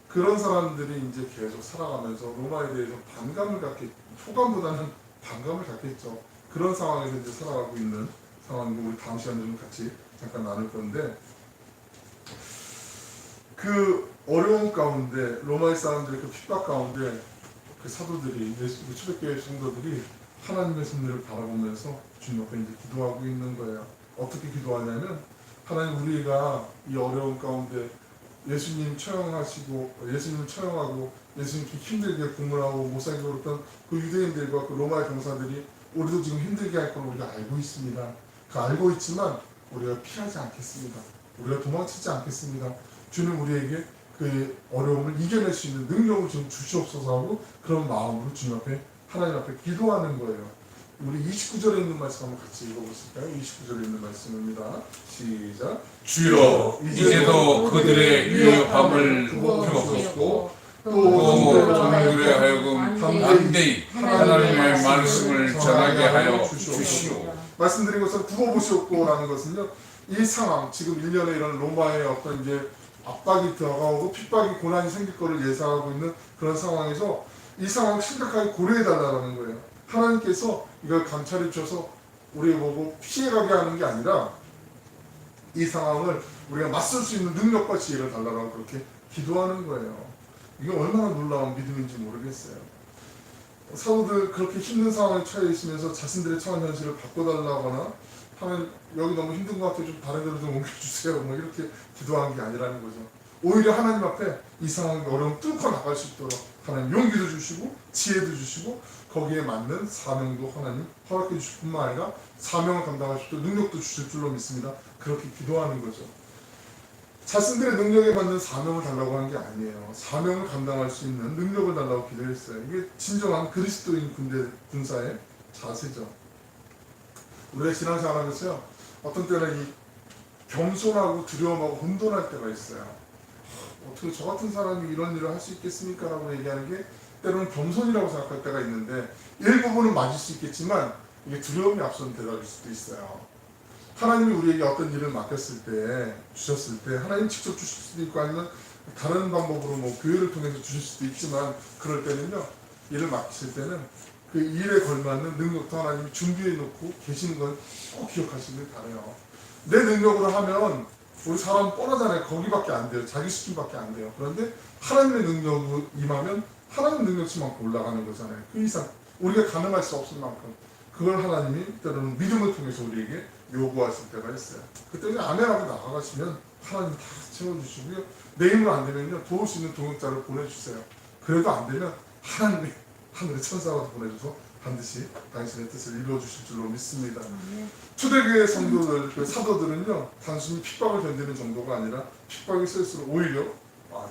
그런 사람들이 이제 계속 살아가면서 로마에 대해서 반감을 갖겠, 호감보다는 반감을 갖겠죠. 그런 상황에서 이제 살아가고 있는 상황이고, 우리 다음 시간에 좀 같이 잠깐 나눌 건데, 그 어려움 가운데, 로마의 사람들의 그 핍박 가운데, 그 사도들이, 초대교회 성도들이 하나님의 섭리를 바라보면서 주님 앞에 이제 기도하고 있는 거예요. 어떻게 기도하냐면, 하나님, 우리가 이 어려움 가운데 예수님 처형하시고, 예수님을 처형하고, 예수님께 힘들게 고문하고 못 살게 그랬던 그 유대인들과 그 로마의 병사들이 우리도 지금 힘들게 할 걸 우리가 알고 있습니다. 그 알고 있지만 우리가 피하지 않겠습니다. 우리가 도망치지 않겠습니다. 주님 우리에게 그 어려움을 이겨낼 수 있는 능력을 좀 주시옵소서 하고 그런 마음으로 주님 앞에, 하나님 앞에 기도하는 거예요. 우리 29절에 있는 말씀 한번 같이 읽어보실까요? 29절에 있는 말씀입니다. 시작. 주여 이제도 그들의 위협함을 멈추옵소서. 또 종들에 하여금 담대히 하나님의 말씀을 전하게 하여 주시오. 말씀드린 것처럼 구워보시옵고라는 것은요, 이 상황, 지금 1년에 이런 로마의 어떤 이제 압박이 다가오고 핍박이 고난이 생길 거를 예상하고 있는 그런 상황에서 이 상황을 심각하게 고려해달라는 거예요. 하나님께서 이걸 감찰해 주셔서 우리 보고 피해가게 하는 게 아니라 이 상황을 우리가 맞설 수 있는 능력과 지혜를 달라고 그렇게 기도하는 거예요. 이게 얼마나 놀라운 믿음인지 모르겠어요. 사도들 그렇게 힘든 상황에 처해 있으면서 자신들의 처한 현실을 바꿔달라거나 하면, 여기 너무 힘든 것 같아요, 좀 다른 데로 좀 옮겨주세요, 뭐 이렇게 기도한 게 아니라는 거죠. 오히려 하나님 앞에 이 상황의 어려움 뚫고 나갈 수 있도록 하나님 용기도 주시고 지혜도 주시고 거기에 맞는 사명도 하나님 허락해 주실 뿐만 아니라 사명을 감당할 수 있도록 능력도 주실 줄로 믿습니다. 그렇게 기도하는 거죠. 자신들의 능력에 맞는 사명을 달라고 한 게 아니에요. 사명을 감당할 수 있는 능력을 달라고 기도했어요. 이게 진정한 그리스도인 군사의 자세죠. 우리가 신앙생활하면서요, 어떤 때는 이 겸손하고 두려움하고 혼돈할 때가 있어요. 어떻게 저 같은 사람이 이런 일을 할 수 있겠습니까? 라고 얘기하는 게 때로는 겸손이라고 생각할 때가 있는데, 일부분은 맞을 수 있겠지만 이게 두려움이 앞선 대답일 수도 있어요. 하나님이 우리에게 어떤 일을 맡겼을 때, 주셨을 때 하나님 직접 주실 수도 있고 아니면 다른 방법으로 뭐 교회를 통해서 주실 수도 있지만, 그럴 때는요, 일을 맡기실 때는 그 일에 걸맞는 능력도 하나님이 준비해 놓고 계시는 걸 꼭 기억하시길 바라요. 내 능력으로 하면 우리 사람 뻔하잖아요. 거기밖에 안 돼요. 자기 수준밖에 안 돼요. 그런데 하나님의 능력으로 임하면 하나님 능력치만큼 올라가는 거잖아요. 그 이상 우리가 가능할 수 없을 만큼 그걸 하나님이 때로는 믿음을 통해서 우리에게 요구하실 때가 있어요. 그때는 아멘하고 나가시면 하나님 다 채워주시고요. 내 힘으로 안 되면요, 도울 수 있는 동역자를 보내주세요. 그래도 안 되면 하나님이 하늘의 천사라도 보내줘서 반드시 당신의 뜻을 이루어주실 줄로 믿습니다. 초대교회 성도들, 그 사도들은요, 단순히 핍박을 견디는 정도가 아니라 핍박이 쓸수록 오히려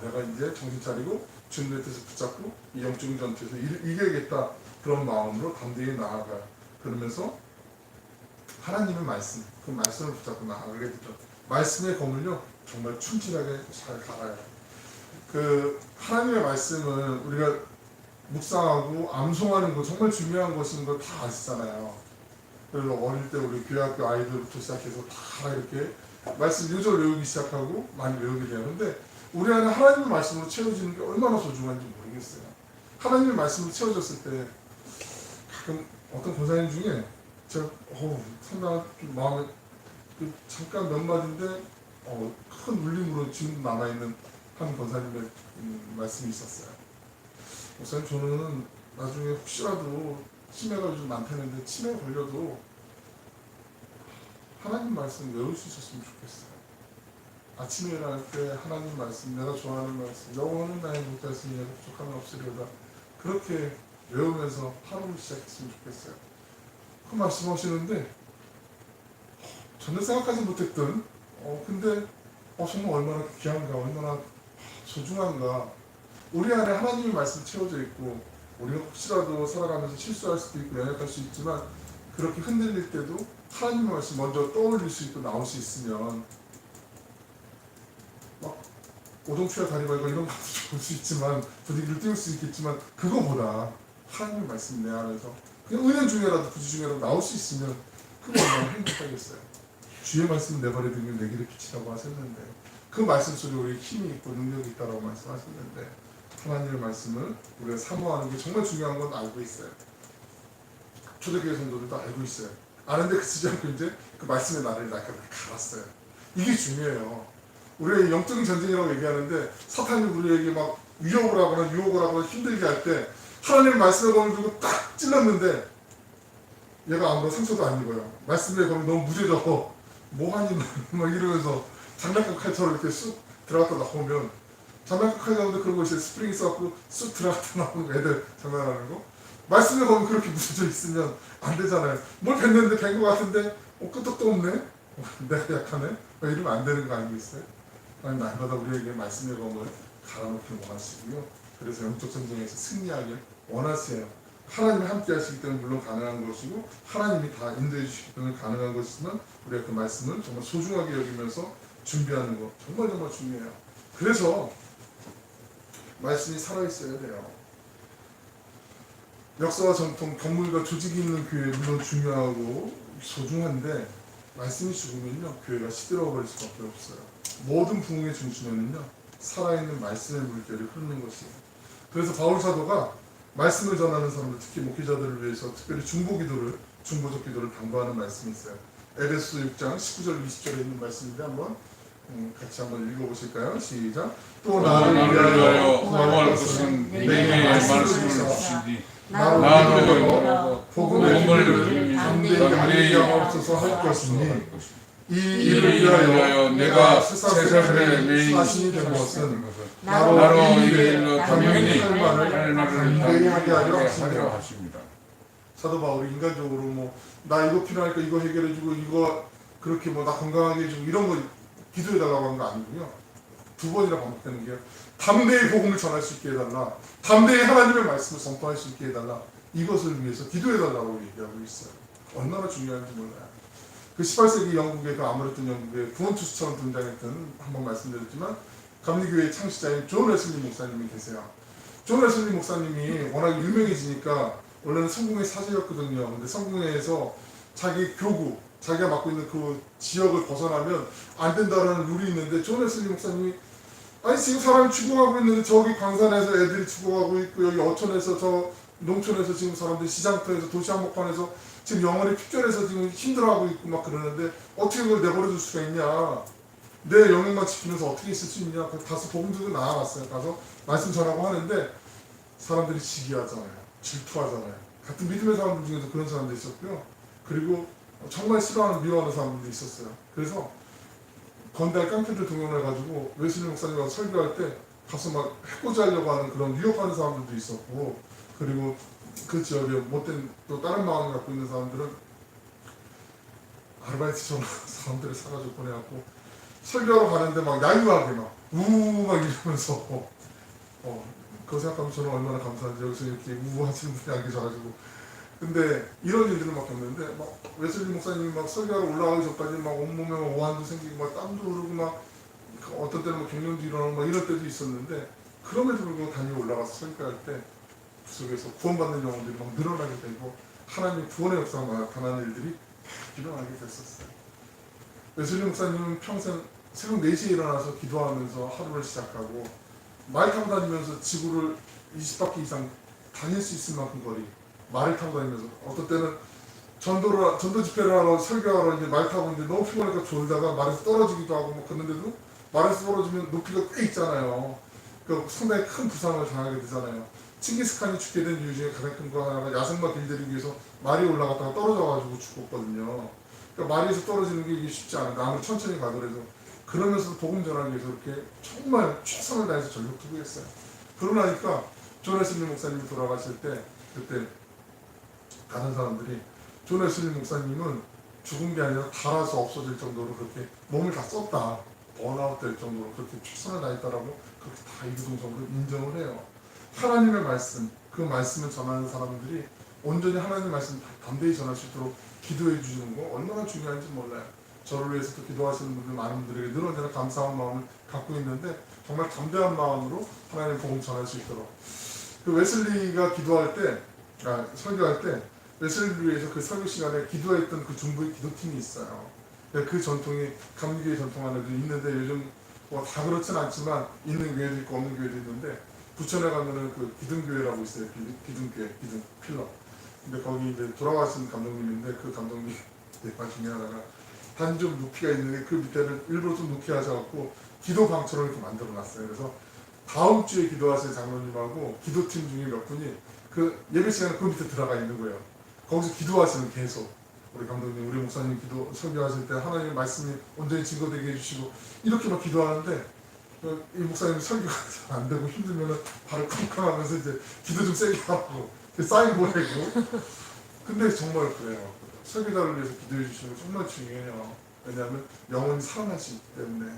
내가 이제 정신 차리고 주님의 뜻을 붙잡고 이 영적인 전투에서 이겨야겠다, 그런 마음으로 담대히 나아가요. 그러면서 하나님의 말씀, 그 말씀을 붙잡고 나아가게 되죠. 말씀의 검을요, 정말 충실하게 잘 갈아요. 그 하나님의 말씀을 우리가 묵상하고 암송하는 거 정말 중요한 것인 거 다 아시잖아요. 그래서 어릴 때 우리 교회학교 아이들부터 시작해서 다 이렇게 말씀 요절 외우기 시작하고 많이 외우게 되는데, 우리 안에 하나님의 말씀으로 채워지는 게 얼마나 소중한지 모르겠어요. 하나님의 말씀으로 채워졌을 때 가끔 어떤 권사님 중에 제가 상당한 좀 마음에 잠깐 몇 마디인데 큰 울림으로 지금 남아있는 한 권사님의 말씀이 있었어요. 목사님, 저는 나중에 혹시라도 치매가 요즘 많다는데 치매 걸려도 하나님 말씀 외울 수 있었으면 좋겠어요. 아침에 일어날 때 하나님 말씀, 내가 좋아하는 말씀, 영원은 나의 못하시니 부족함이 없으리로다, 그렇게 외우면서 하루를 시작했으면 좋겠어요. 그 말씀하시는데 전혀 생각하지 못했던 근데 정말 얼마나 귀한가, 얼마나 소중한가. 우리 안에 하나님의 말씀이 채워져 있고 우리가 혹시라도 살아가면서 실수할 수도 있고 연약할 수 있지만 그렇게 흔들릴 때도 하나님의 말씀이 먼저 떠올릴 수 있고 나올 수 있으면 막 오동추야 다리 말고 이런 것도 좋을 수 있지만 분위기를 띄울 수 있겠지만 그거보다 하나님의 말씀이 내 안에서 그냥 은연 중에라도 부지 중에라도 나올 수 있으면 그거 얼마나 행복하겠어요. 주의 말씀은 내발에 들면 내 길에 빛이라고 하셨는데 그 말씀 속에 우리 힘이 있고 능력이 있다고 말씀하셨는데 하나님의 말씀을 우리가 사모하는 게 정말 중요한 건 알고 있어요. 초대교회 성도들도 알고 있어요. 아는데 그치지 않고 이제 그 말씀의 나를 갈았어요. 이게 중요해요. 우리가 영적인 전쟁이라고 얘기하는데 사탄이 우리에게 막 위협을 하거나 유혹을 하거나 힘들게 할 때 하나님의 말씀의 검을 들고 딱 찔렀는데 얘가 아무런 상처도 안 입어요. 말씀의 검이 너무 무뎌져 뭐하니 막 이러면서 장난감 칼처럼 이렇게 쑥 들어갔다 나오면 장난감 칼 나오는데 그런 거 있어요. 스프링이 써갖고 쑥 들어갔다 나오는 애들 장난하는 거. 말씀에 보면 그렇게 묻혀져 있으면 안 되잖아요. 뭘 뱉는데 뵌 거 같은데 끄떡도 없네? 내가 약하네? 이러면 안 되는 거 아니겠어요? 하나님 날마다 우리에게 말씀의 검을 갈아놓기를 원하시고요. 그래서 영적 전쟁에서 승리하길 원하세요. 하나님이 함께 하시기 때문에 물론 가능한 것이고 하나님이 다 인도해 주시기 때문에 가능한 것이지만 우리가 그 말씀을 정말 소중하게 여기면서 준비하는 것 정말 정말 중요해요. 그래서 말씀이 살아있어야 돼요. 역사와 전통, 건물과 조직이 있는 교회 물론 중요하고 소중한데 말씀이 죽으면요 교회가 시들어버릴 수밖에 없어요. 모든 부흥의 중심에는요 살아있는 말씀의 물결이 흐르는 것이에요. 그래서 바울 사도가 말씀을 전하는 사람들, 특히 목회자들을 위해서 특별히 중보적 기도를 당부하는 말씀이 있어요. 에베소 6장 19절 20절에 있는 말씀인데 한번 같이 한번 읽어보실까요? 시작. 또 나를 위하여 구할 것은 내게 말씀을 주시니 나로 나로 복음을 복음을 담대히 담대히 없어서 할 것이니 이 이를 일을 위하여 내가 세상의 세상의 메인 사신이 된 것은 나로 이 이 일에 일로 당연히 할 말을 할 말을 담대히 하게 하려 하려 하시니라. 하십니다. 사도 바울이 인간적으로 뭐 나 이거 필요하니까 이거 해결해주고 이거 그렇게 뭐 나 건강하게 해주고 이런 거 기도해달라고 하는 거 아니고요. 두 번이나 반복되는 게요. 담대히 복음을 전할 수 있게 해달라. 담대히 하나님의 말씀을 선포할 수 있게 해달라. 이것을 위해서 기도해달라고 얘기하고 있어요. 얼마나 중요한지 몰라요. 그 18세기 영국의 그 아무랬던 영국의 구원투수처럼 등장했던 한번 말씀드렸지만 감리교회 창시자인 존 웨슬리 목사님이 계세요. 존 웨슬리 목사님이 워낙 유명해지니까 원래는 성공회 사제였거든요. 근데 성공회에서 자기 교구, 자기가 맡고 있는 그 지역을 벗어나면 안 된다라는 룰이 있는데 존 웨슬리 목사님이 아니 지금 사람이 죽어가고 있는데 저기 광산에서 애들이 죽어가고 있고 여기 어촌에서 저 농촌에서 지금 사람들이 시장터에서 도시 한복판에서 지금 영혼이 핍절해서 지금 힘들어하고 있고 막 그러는데 어떻게 그걸 내버려둘 수가 있냐. 내 영역만 지키면서 어떻게 있을 수 있냐. 가서 복음 들고 나아갔어요. 가서 말씀 전하고 하는데 사람들이 시기하잖아요. 질투하잖아요. 같은 믿음의 사람들 중에서 그런 사람도 있었고요. 그리고 정말 싫어하는 미워하는 사람들도 있었어요. 그래서 건달 깡패들 동원해가지고 웨슬리 목사님하고 설교할 때 가서 막 해코지하려고 하는 그런 위협하는 사람들도 있었고 그리고 그 지역에 못된 또 다른 마음을 갖고 있는 사람들은 아르바이트처럼 사람들을 사가지고 보내갖고 설교하러 가는데 막 야유하게 막 우우 막 이러면서 그거 생각하면 저는 얼마나 감사한지 여기서 이렇게 우우 하시는 분이 안 계셔가지고 근데 이런 일들을 막 겪는데 막 웨슬리 목사님이 막 설교하러 올라가기 전까지 막 온몸에 막 오한도 생기고 막 땀도 흐르고 막 어떤 때는 막 갱년도 일어나고 막 이럴 때도 있었는데 그럼에도 불구하고 단위 올라가서 설교할 때 그 속에서 구원받는 영혼들이 막 늘어나게 되고 하나님의 구원의 역사가 나타나는 일들이 일어나게 됐었어요. 웨슬리 목사님은 평생 새벽 4시에 일어나서 기도하면서 하루를 시작하고 말 타고 다니면서 지구를 20바퀴 이상 다닐 수 있을 만큼 거리 말을 타고 다니면서 어떤 때는 전도 집회를 하러 설교하러 이제 말 타고 있는데 너무 피곤하니까 졸다가 말에서 떨어지기도 하고 뭐 그런데도 말에서 떨어지면 높이가 꽤 있잖아요. 그러니까 상당히 큰 부상을 당하게 되잖아요. 칭기스칸이 죽게 된 이유 중에 가장 큰 거 하나가 야생마 길들이기 위해서 말이 올라갔다가 떨어져가지고 죽었거든요. 그러니까 말에서 떨어지는 게 이게 쉽지 않은데 아무리 천천히 가더라도 그러면서도 복음 전하기 위해서 이렇게 정말 최선을 다해서 전력 투구했어요. 그러고 나니까 존 웨슬리 목사님이 돌아가실 때 그때 다른 사람들이 존 웨슬리 목사님은 죽은 게 아니라 닳아서 없어질 정도로 그렇게 몸을 다 썼다. 번아웃 될 정도로 그렇게 최선을 다했다라고 그렇게 다 이구동성으로 인정을 해요. 하나님의 말씀, 그 말씀을 전하는 사람들이 온전히 하나님의 말씀 담대히 전할 수 있도록 기도해 주시는 거 얼마나 중요한지 몰라요. 저를 위해서도 기도하시는 분들 많은 분들에게 늘 언제나 감사한 마음을 갖고 있는데 정말 담대한 마음으로 하나님의 복음 전할 수 있도록 그 웨슬리가 기도할 때, 설교할 때 웨슬리를 위해서 그 설교 시간에 기도했던 그 중부의 기도팀이 있어요. 그 전통이 감리교의 전통 안에도 있는데 요즘 뭐 다 그렇진 않지만 있는 교회도 있고 없는 교회도 있는데 부천에 가면은 그 기둥교회라고 있어요. 기둥교회, 기둥 필러. 근데 거기 이제 돌아가신 감독님인데 그 감독님 말 중에 하나가 단 좀 높이가 있는데 그 밑에를 일부러 좀 높게 하셔갖고 기도 방처럼 이렇게 만들어 놨어요. 그래서 다음 주에 기도하실 장로님하고 기도팀 중에 몇 분이 그 예배 시간에 그 밑에 들어가 있는 거예요. 거기서 기도하시는 계속. 우리 감독님, 우리 목사님 기도 설교하실 때 하나님의 말씀이 온전히 증거되게 해주시고 이렇게 막 기도하는데 이 목사님 설교가 잘 안 되고 힘들면은 발을 쿵쾅하면서 이제 기도 좀 세게 하고 사인 보내고 근데 정말 그래요. 설교자를 위해서 기도해 주시는 거 정말 중요해요. 왜냐하면 영혼이 살아날 수 있기 때문에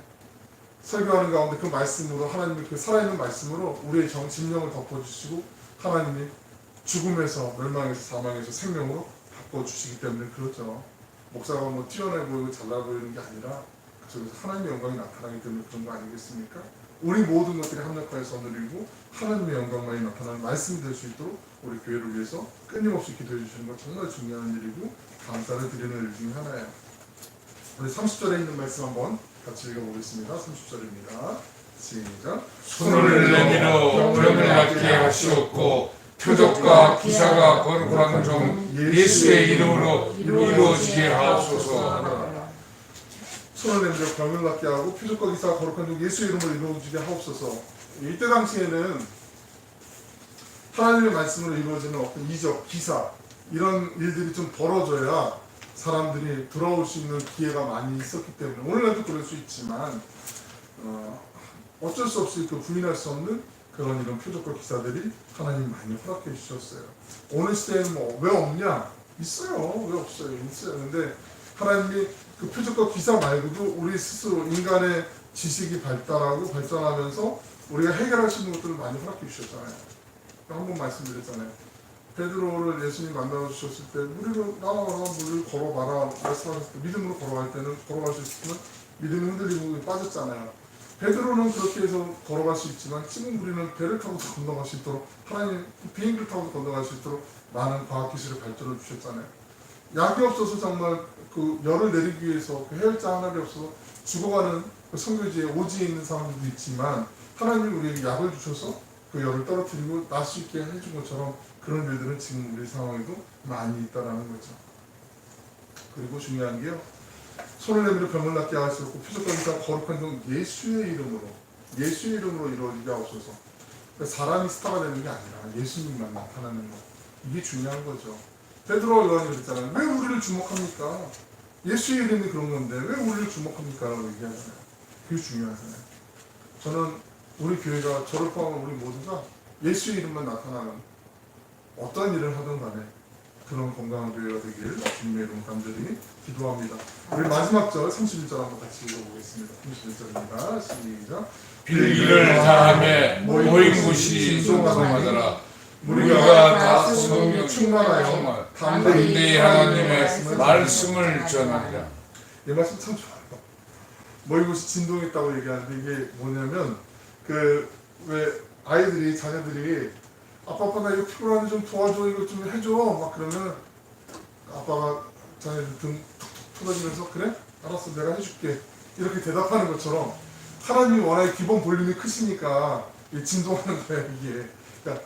설교하는 가운데 그 말씀으로 하나님의 그 살아있는 말씀으로 우리의 심령을 덮어주시고 하나님이 죽음에서 멸망에서 사망에서 생명으로 바꿔주시기 때문에 그렇죠. 목사가 뭐 뛰어나 보이고 잘나 보이는 게 아니라 그쪽에서 하나님의 영광이 나타나기 때문에 그런 거 아니겠습니까? 우리 모든 것들이 합력하여서 누리고 하나님의 영광만이 나타나는 말씀이 될 수 있도록 우리 교회를 위해서 끊임없이 기도해 주시는 건 정말 중요한 일이고 감사를 드리는 일 중에 하나예요. 우리 30절에 있는 말씀 한번 같이 읽어보겠습니다. 30절입니다. 시작. 손을 내밀어 병을 낫게 하시옵고 표적과 기사가 거룩한 종 예수의 이름으로 이루어지게 하옵소서. 손을 내밀어 병을 낫게 하고 표적과 기사가 거룩한 종 예수의 이름으로 이루어지게 하옵소서. 이때 당시에는 하나님의 말씀으로 이루어지는 어떤 이적, 기사 이런 일들이 좀 벌어져야 사람들이 돌아올 수 있는 기회가 많이 있었기 때문에 오늘날도 그럴 수 있지만 어쩔 수 없이 그 부인할 수 없는 그런 이런 표적과 기사들이 하나님 많이 허락해 주셨어요. 오늘 시대에는 뭐 왜 없냐? 있어요. 왜 없어요? 있어요. 근데 하나님이 그 표적과 기사 말고도 우리 스스로 인간의 지식이 발달하고 발전하면서 우리가 해결할 수 있는 것들을 많이 허락해 주셨잖아요. 한 번 말씀드렸잖아요. 베드로를 예수님 만나 주셨을 때 물을 나와라 물을 걸어봐라 말씀하셨을 때 믿음으로 걸어갈 때는 걸어갈 수 있으면 믿음이 흔들리고 빠졌잖아요. 베드로는 그렇게 해서 걸어갈 수 있지만 지금 우리는 배를 타고도 건너갈 수 있도록 하나님 비행기를 타고도 건너갈 수 있도록 많은 과학기술을 발전해 주셨잖아요. 약이 없어서 정말 그 열을 내리기 위해서 그 해열제 하나가 없어서 죽어가는 그 성교지에 오지에 있는 사람들도 있지만 하나님이 우리에게 약을 주셔서 그 열을 떨어뜨리고 날 수 있게 해준 것처럼 그런 일들은 지금 우리 상황에도 많이 있다라는 거죠. 그리고 중요한 게요. 손을 내밀어 병을 낫게 하시고 표적과 기사 거룩한 종 예수의 이름으로 이루어지게 하옵소서. 그러니까 사람이 스타가 되는 게 아니라 예수님만 나타나는 것. 이게 중요한 거죠. 베드로와 요한이 그랬잖아요. 왜 우리를 주목합니까? 예수의 이름이 그런 건데 왜 우리를 주목합니까? 라고 얘기하잖아요. 그게 중요하잖아요. 저는 우리 교회가 저를 포함한 우리 모두가 예수의 이름만 나타나는 어떤 일을 하든 간에 그런 건강한 교회가 되기를 주님의 이름 간절히 기도합니다. 우리 마지막 절 31절 한번 같이 읽어보겠습니다. 31절입니다. 시작. 빌기를 다하며 모인 곳이 소망하더라. 우리가 다 성령 충만하여 담대히 하나님의 말씀을 전하리라. 이 말씀 참 좋아요. 모인 곳이 진동했다고 얘기하는데 이게 뭐냐면 왜 아이들이 자녀들이 아빠 나 이거 피곤한데 좀 도와줘 이거 좀 해줘 막 그러면 아빠가 자녀들 등 툭툭 터져주면서 그래? 알았어 내가 해줄게 이렇게 대답하는 것처럼 하나님이 워낙에 기본 볼륨이 크시니까 진동하는 거야 이게. 그러니까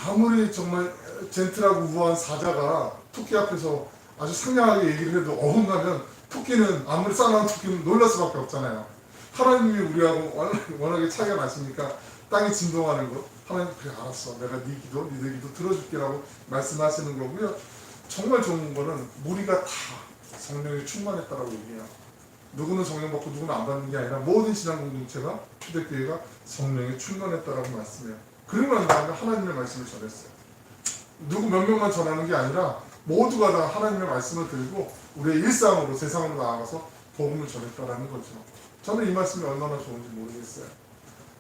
아무리 정말 젠틀하고 우아한 사자가 토끼 앞에서 아주 상냥하게 얘기를 해도 어긋나면 토끼는 아무리 싸나운 토끼는 놀랄 수밖에 없잖아요. 하나님이 우리하고 워낙에 차이가 나시니까 땅이 진동하는 것 하나님 그래 알았어 내가 니들 기도 들어줄게라고 말씀하시는 거고요. 정말 좋은 거는 우리가 다 성령이 충만했다라고 얘기해요. 누구는 성령 받고 누구는 안 받는 게 아니라 모든 신앙 공동체가 초대교회가 성령이 충만했다라고 말씀해요. 그리고 난 다음에 하나님의 말씀을 전했어요. 누구 몇 명만 전하는 게 아니라 모두가 다 하나님의 말씀을 들고 우리의 일상으로 세상으로 나아가서 복음을 전했다라는 거죠. 저는 이 말씀이 얼마나 좋은지 모르겠어요.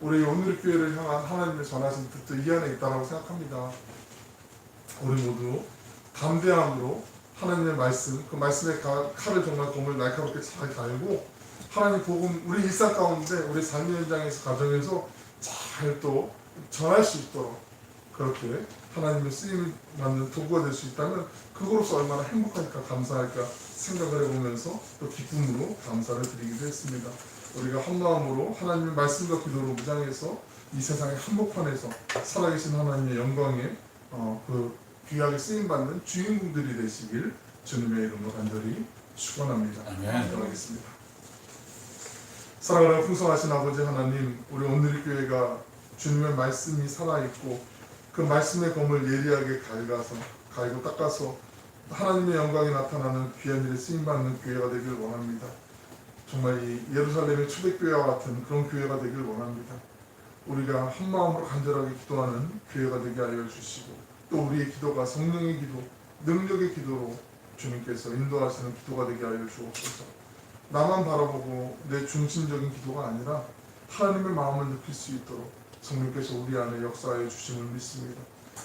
우리 오늘의 교회를 향한 하나님의 전하신 뜻도 이 안에 있다고 생각합니다. 우리 모두 담대함으로 하나님의 말씀, 그 말씀의 칼을 정말 검을 날카롭게 잘 갈고 하나님 복음 우리 일상 가운데 우리 삶의 현장에서 가정에서 잘 또 전할 수 있도록 그렇게 하나님의 쓰임을 받는 도구가 될 수 있다면 그거로서 얼마나 행복하니까 감사할까 생각을 해보면서 또 기쁨으로 감사를 드리기도 했습니다. 우리가 한 마음으로 하나님의 말씀과 기도로 무장해서 이 세상의 한복판에서 살아계신 하나님의 영광에 그 귀하게 쓰임받는 주인공들이 되시길 주님의 이름으로 간절히 축원합니다. 아멘. 기도하겠습니다. 사랑하는 풍성하신 아버지 하나님, 우리 오늘의 교회가 주님의 말씀이 살아있고 그 말씀의 검을 예리하게 갈고 닦아서 하나님의 영광이 나타나는 귀한 일에 쓰임받는 교회가 되길 원합니다. 정말 이 예루살렘의 초대교회와 같은 그런 교회가 되길 원합니다. 우리가 한 마음으로 간절하게 기도하는 교회가 되게 하여 주시고 또 우리의 기도가 성령의 기도, 능력의 기도로 주님께서 인도하시는 기도가 되게 하여 주옵소서. 나만 바라보고 내 중심적인 기도가 아니라 하나님의 마음을 느낄 수 있도록 성령께서 우리 안에 역사하여 주심을 믿습니다.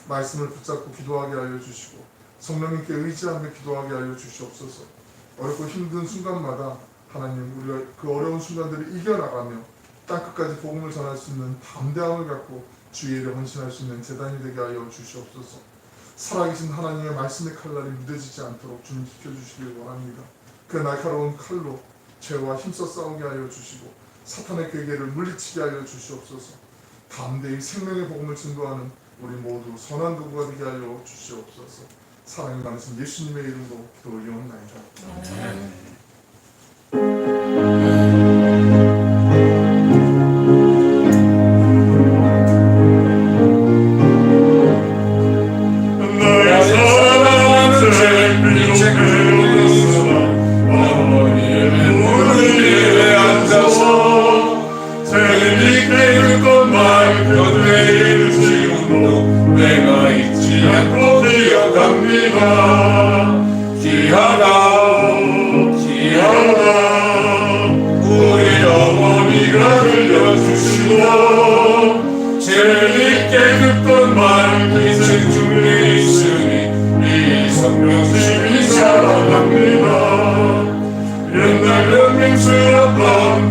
말씀을 붙잡고 기도하게 하여 주시고 성령님께 의지하며 기도하게 하여 주시옵소서. 어렵고 힘든 순간마다 하나님 우리가 그 어려운 순간들을 이겨나가며 땅끝까지 복음을 전할 수 있는 담대함을 갖고 주의 일에 헌신할 수 있는 제단이 되게 하여 주시옵소서. 살아계신 하나님의 말씀의 칼날이 무뎌지지 않도록 주님 지켜주시길 원합니다. 그 날카로운 칼로 죄와 힘써 싸우게 하여 주시고 사탄의 괴계를 물리치게 하여 주시옵소서. 담대히 생명의 복음을 증거하는 우리 모두 선한 도구가 되게 하여 주시옵소서. 사랑이 많으신 예수님의 이름으로 기도 올리옵나이다. 아멘.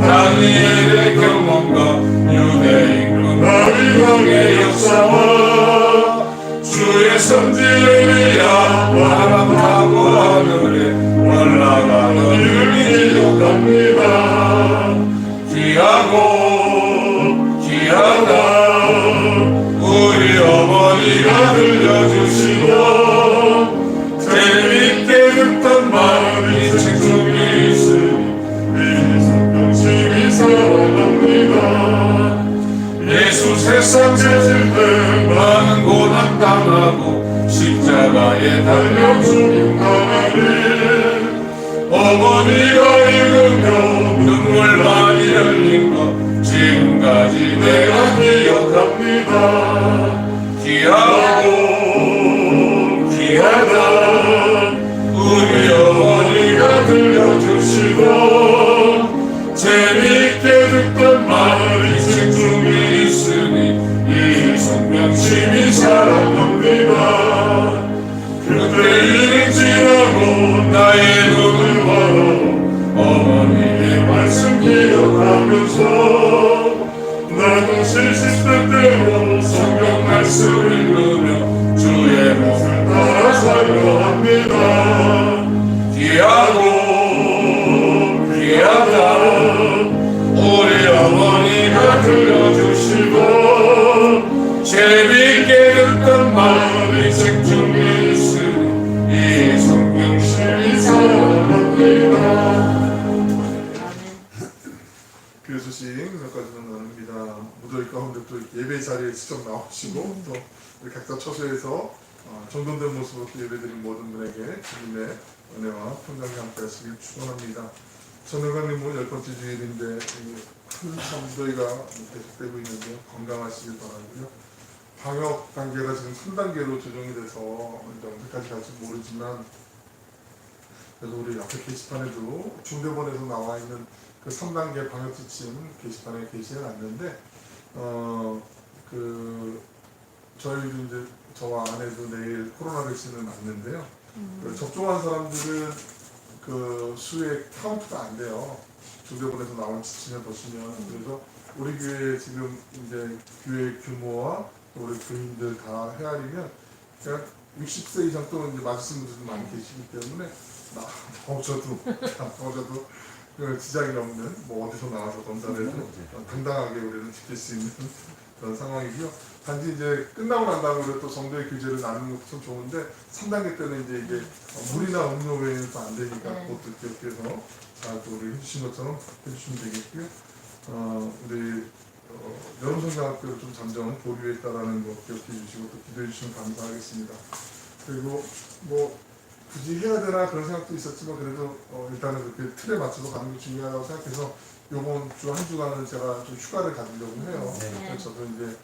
다니엘의 경험과 유대인과 나비왕의 역사와 주의 선지를 위하 바람 타고 하늘에 올라가는 일을 기록합니다. 귀하다 우리 어머니가 들려주시고 재밌게 듣던 말이 책 속에 있으니 예수 세상 재질 때 많은 고난 당하고 십자가에 달려 죽임당하니 어머니가 읽으며 눈물 많이 흘린 것 지금까지 내가 기억합니다. 귀하다 우리 어머니가 들려주시고 재미있게 듣던 말이 책 중에 있으니 이 성명심이 사랑합니다. 그때 일은 지나고 나의 눈을 멀어 어머니의 말씀 기억하면서 나도 70대대로 성경 말씀 읽으며 주의 뜻을 따라 살려 합니다. 귀하다 우리 어머니가 들려주시고 재미있게 듣던 말이 책 중에 있으니 이 성경심이 사랑합니다. 교회 소식 몇 가지만 나눕니다. 무더위 가운데 또 예배 자리에 직접 나오시고 또 우리 각자 처소에서 정돈된 모습으로 예배드린 모든 분에게 주님의 은혜와 평강이 함께 하시길 축원합니다. 전회관님은 10번째 주일인데 한참 무더위가 계속되고 있는데 건강하시길 바라고요. 방역 단계가 지금 3단계로 조정이 돼서 언제까지 갈지 모르지만 그래도 우리 앞에 게시판에도 중대본에서 나와 있는 그 3단계 방역지침 게시판에 게시해 놨는데 저희도 이제 저와 아내도 내일 코로나 백신을 맞는데요. 그 접종한 사람들은 그 수의 카운트가 안 돼요. 조대본에서 나온 지침을 보시면. 그래서 우리 교회 지금 이제 교회 규모와 또 우리 교인들 다 헤아리면 그냥 60세 이상 또는 이제 맞으신 분들도 많이 계시기 때문에 저도 그 지장이 없는 뭐 어디서 나와서 검사를 해도 당당하게 우리는 지킬 수 있는 그런 상황이고요. 단지 이제 끝나고 난 다음에 또 성도의 교제를 나누는 것도 참 좋은데 3단계 때는 이제 이게 물이나 음료 외에는 또 안 되니까 그것도 기억해서 잘 또 우리 해주신 것처럼 해주시면 되겠고요. 우리 여름성장학교를 좀 잠정 보류에 있다라는 거 기억해 주시고 또 기도해 주시면 감사하겠습니다. 그리고 뭐 굳이 해야 되나 그런 생각도 있었지만 그래도 일단은 그렇게 틀에 맞춰서 가는 게 중요하다고 생각해서 요번 주 한 주간은 제가 좀 휴가를 가지려고 해요. 그래서 저도 이제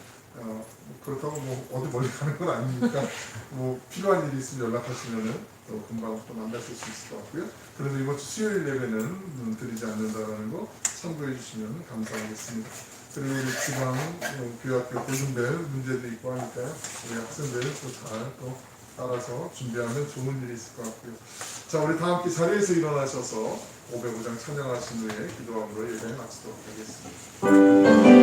그렇다고 뭐 어디 멀리 가는 건 아니니까 뭐 필요한 일이 있으면 연락하시면은 또 금방 또 만나실 수 있을 것 같고요. 그래도 이번 주 수요일 예배는 드리지 않는다라는 거 참고해 주시면 감사하겠습니다. 그리고 우리 지방 교회학교 고등별 문제도 있고 하니까요. 우리 학생들 또 잘 또 따라서 준비하면 좋은 일이 있을 것 같고요. 자, 우리 다 함께 자리에서 일어나셔서 505장 찬양하신 후에 기도함으로 예배 마치도록 하겠습니다.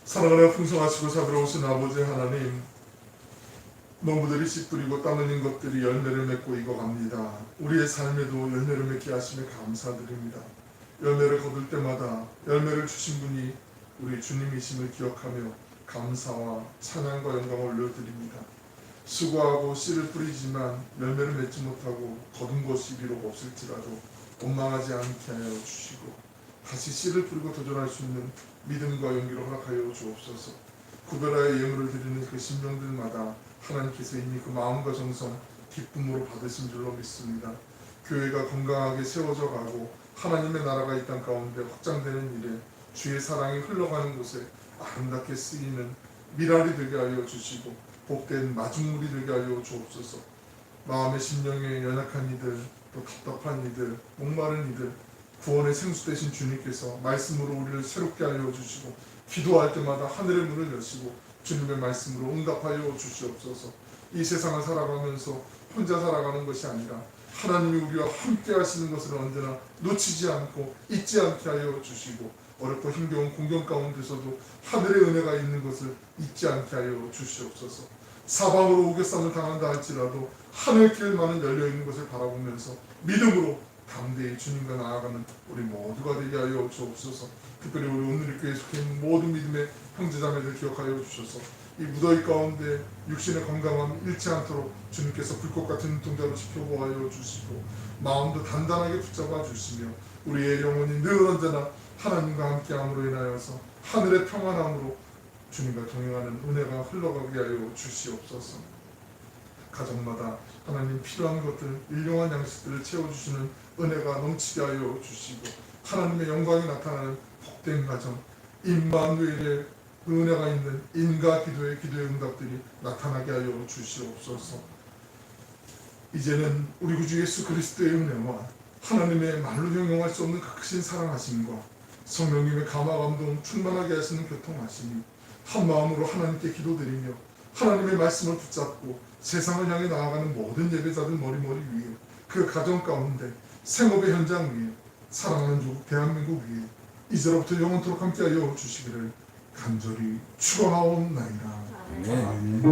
사랑하며 풍성하시고 자비로우신 아버지 하나님, 농부들이 씨 뿌리고 땀 흘린 것들이 열매를 맺고 익어갑니다. 우리의 삶에도 열매를 맺게 하심에 감사드립니다. 열매를 거둘 때마다 열매를 주신 분이 우리 주님이심을 기억하며 감사와 찬양과 영광을 올려드립니다. 수고하고 씨를 뿌리지만 열매를 맺지 못하고 거둔 것이 비록 없을지라도 원망하지 않게 하여 주시고 다시 씨를 뿌리고 도전할 수 있는 믿음과 용기를 허락하여 주옵소서. 구별하여 예물을 드리는 그 신명들마다 하나님께서 이미 그 마음과 정성 기쁨으로 받으신 줄로 믿습니다. 교회가 건강하게 세워져 가고 하나님의 나라가 이 땅 가운데 확장되는 일에 주의 사랑이 흘러가는 곳에 아름답게 쓰이는 미랄이 되게 하여 주시고 복된 마중물이 되게 하여 주옵소서. 마음의 심령에 연약한 이들, 또 답답한 이들, 목마른 이들, 구원의 생수 되신 주님께서 말씀으로 우리를 새롭게 하여 주시고 기도할 때마다 하늘의 문을 여시고 주님의 말씀으로 응답하여 주시옵소서. 이 세상을 살아가면서 혼자 살아가는 것이 아니라 하나님이 우리와 함께 하시는 것을 언제나 놓치지 않고 잊지 않게 하여 주시고 어렵고 힘겨운 공경 가운데서도 하늘의 은혜가 있는 것을 잊지 않게 하여 주시옵소서. 사방으로 우겨쌈을 당한다 할지라도 하늘길만은 열려있는 것을 바라보면서 믿음으로 담대히 주님과 나아가는 우리 모두가 되게 하여 주옵소서. 특별히 우리 오늘 교회에 속해 있는 모든 믿음의 형제자매들 기억하여 주셔서 이 무더위 가운데 육신의 건강함 잃지 않도록 주님께서 불꽃 같은 눈동자로 지켜보아여 주시고 마음도 단단하게 붙잡아 주시며 우리의 영혼이 늘 언제나 하나님과 함께함으로 인하여서 하늘의 평안함으로 주님과 동행하는 은혜가 흘러가게 하여 주시옵소서. 가정마다 하나님 필요한 것들, 일용한 양식들을 채워주시는 은혜가 넘치게 하여 주시고 하나님의 영광이 나타나는 복된 가정, 임마누엘의 은혜가 있는 인과 기도의 응답들이 나타나게 하여 주시옵소서. 이제는 우리 구주 예수 그리스도의 은혜와 하나님의 말로 형용할 수 없는 크신 사랑하심과 성령님의 감화 감동 충만하게 하시는 교통하심이 한 마음으로 하나님께 기도드리며 하나님의 말씀을 붙잡고 세상을 향해 나아가는 모든 예배자들 머리머리 위에 그 가정 가운데 생업의 현장 위에 사랑하는 조국 대한민국 위에 이제로부터 영원토록 함께하여 주시기를 간절히 축원하옵나이다. 아멘.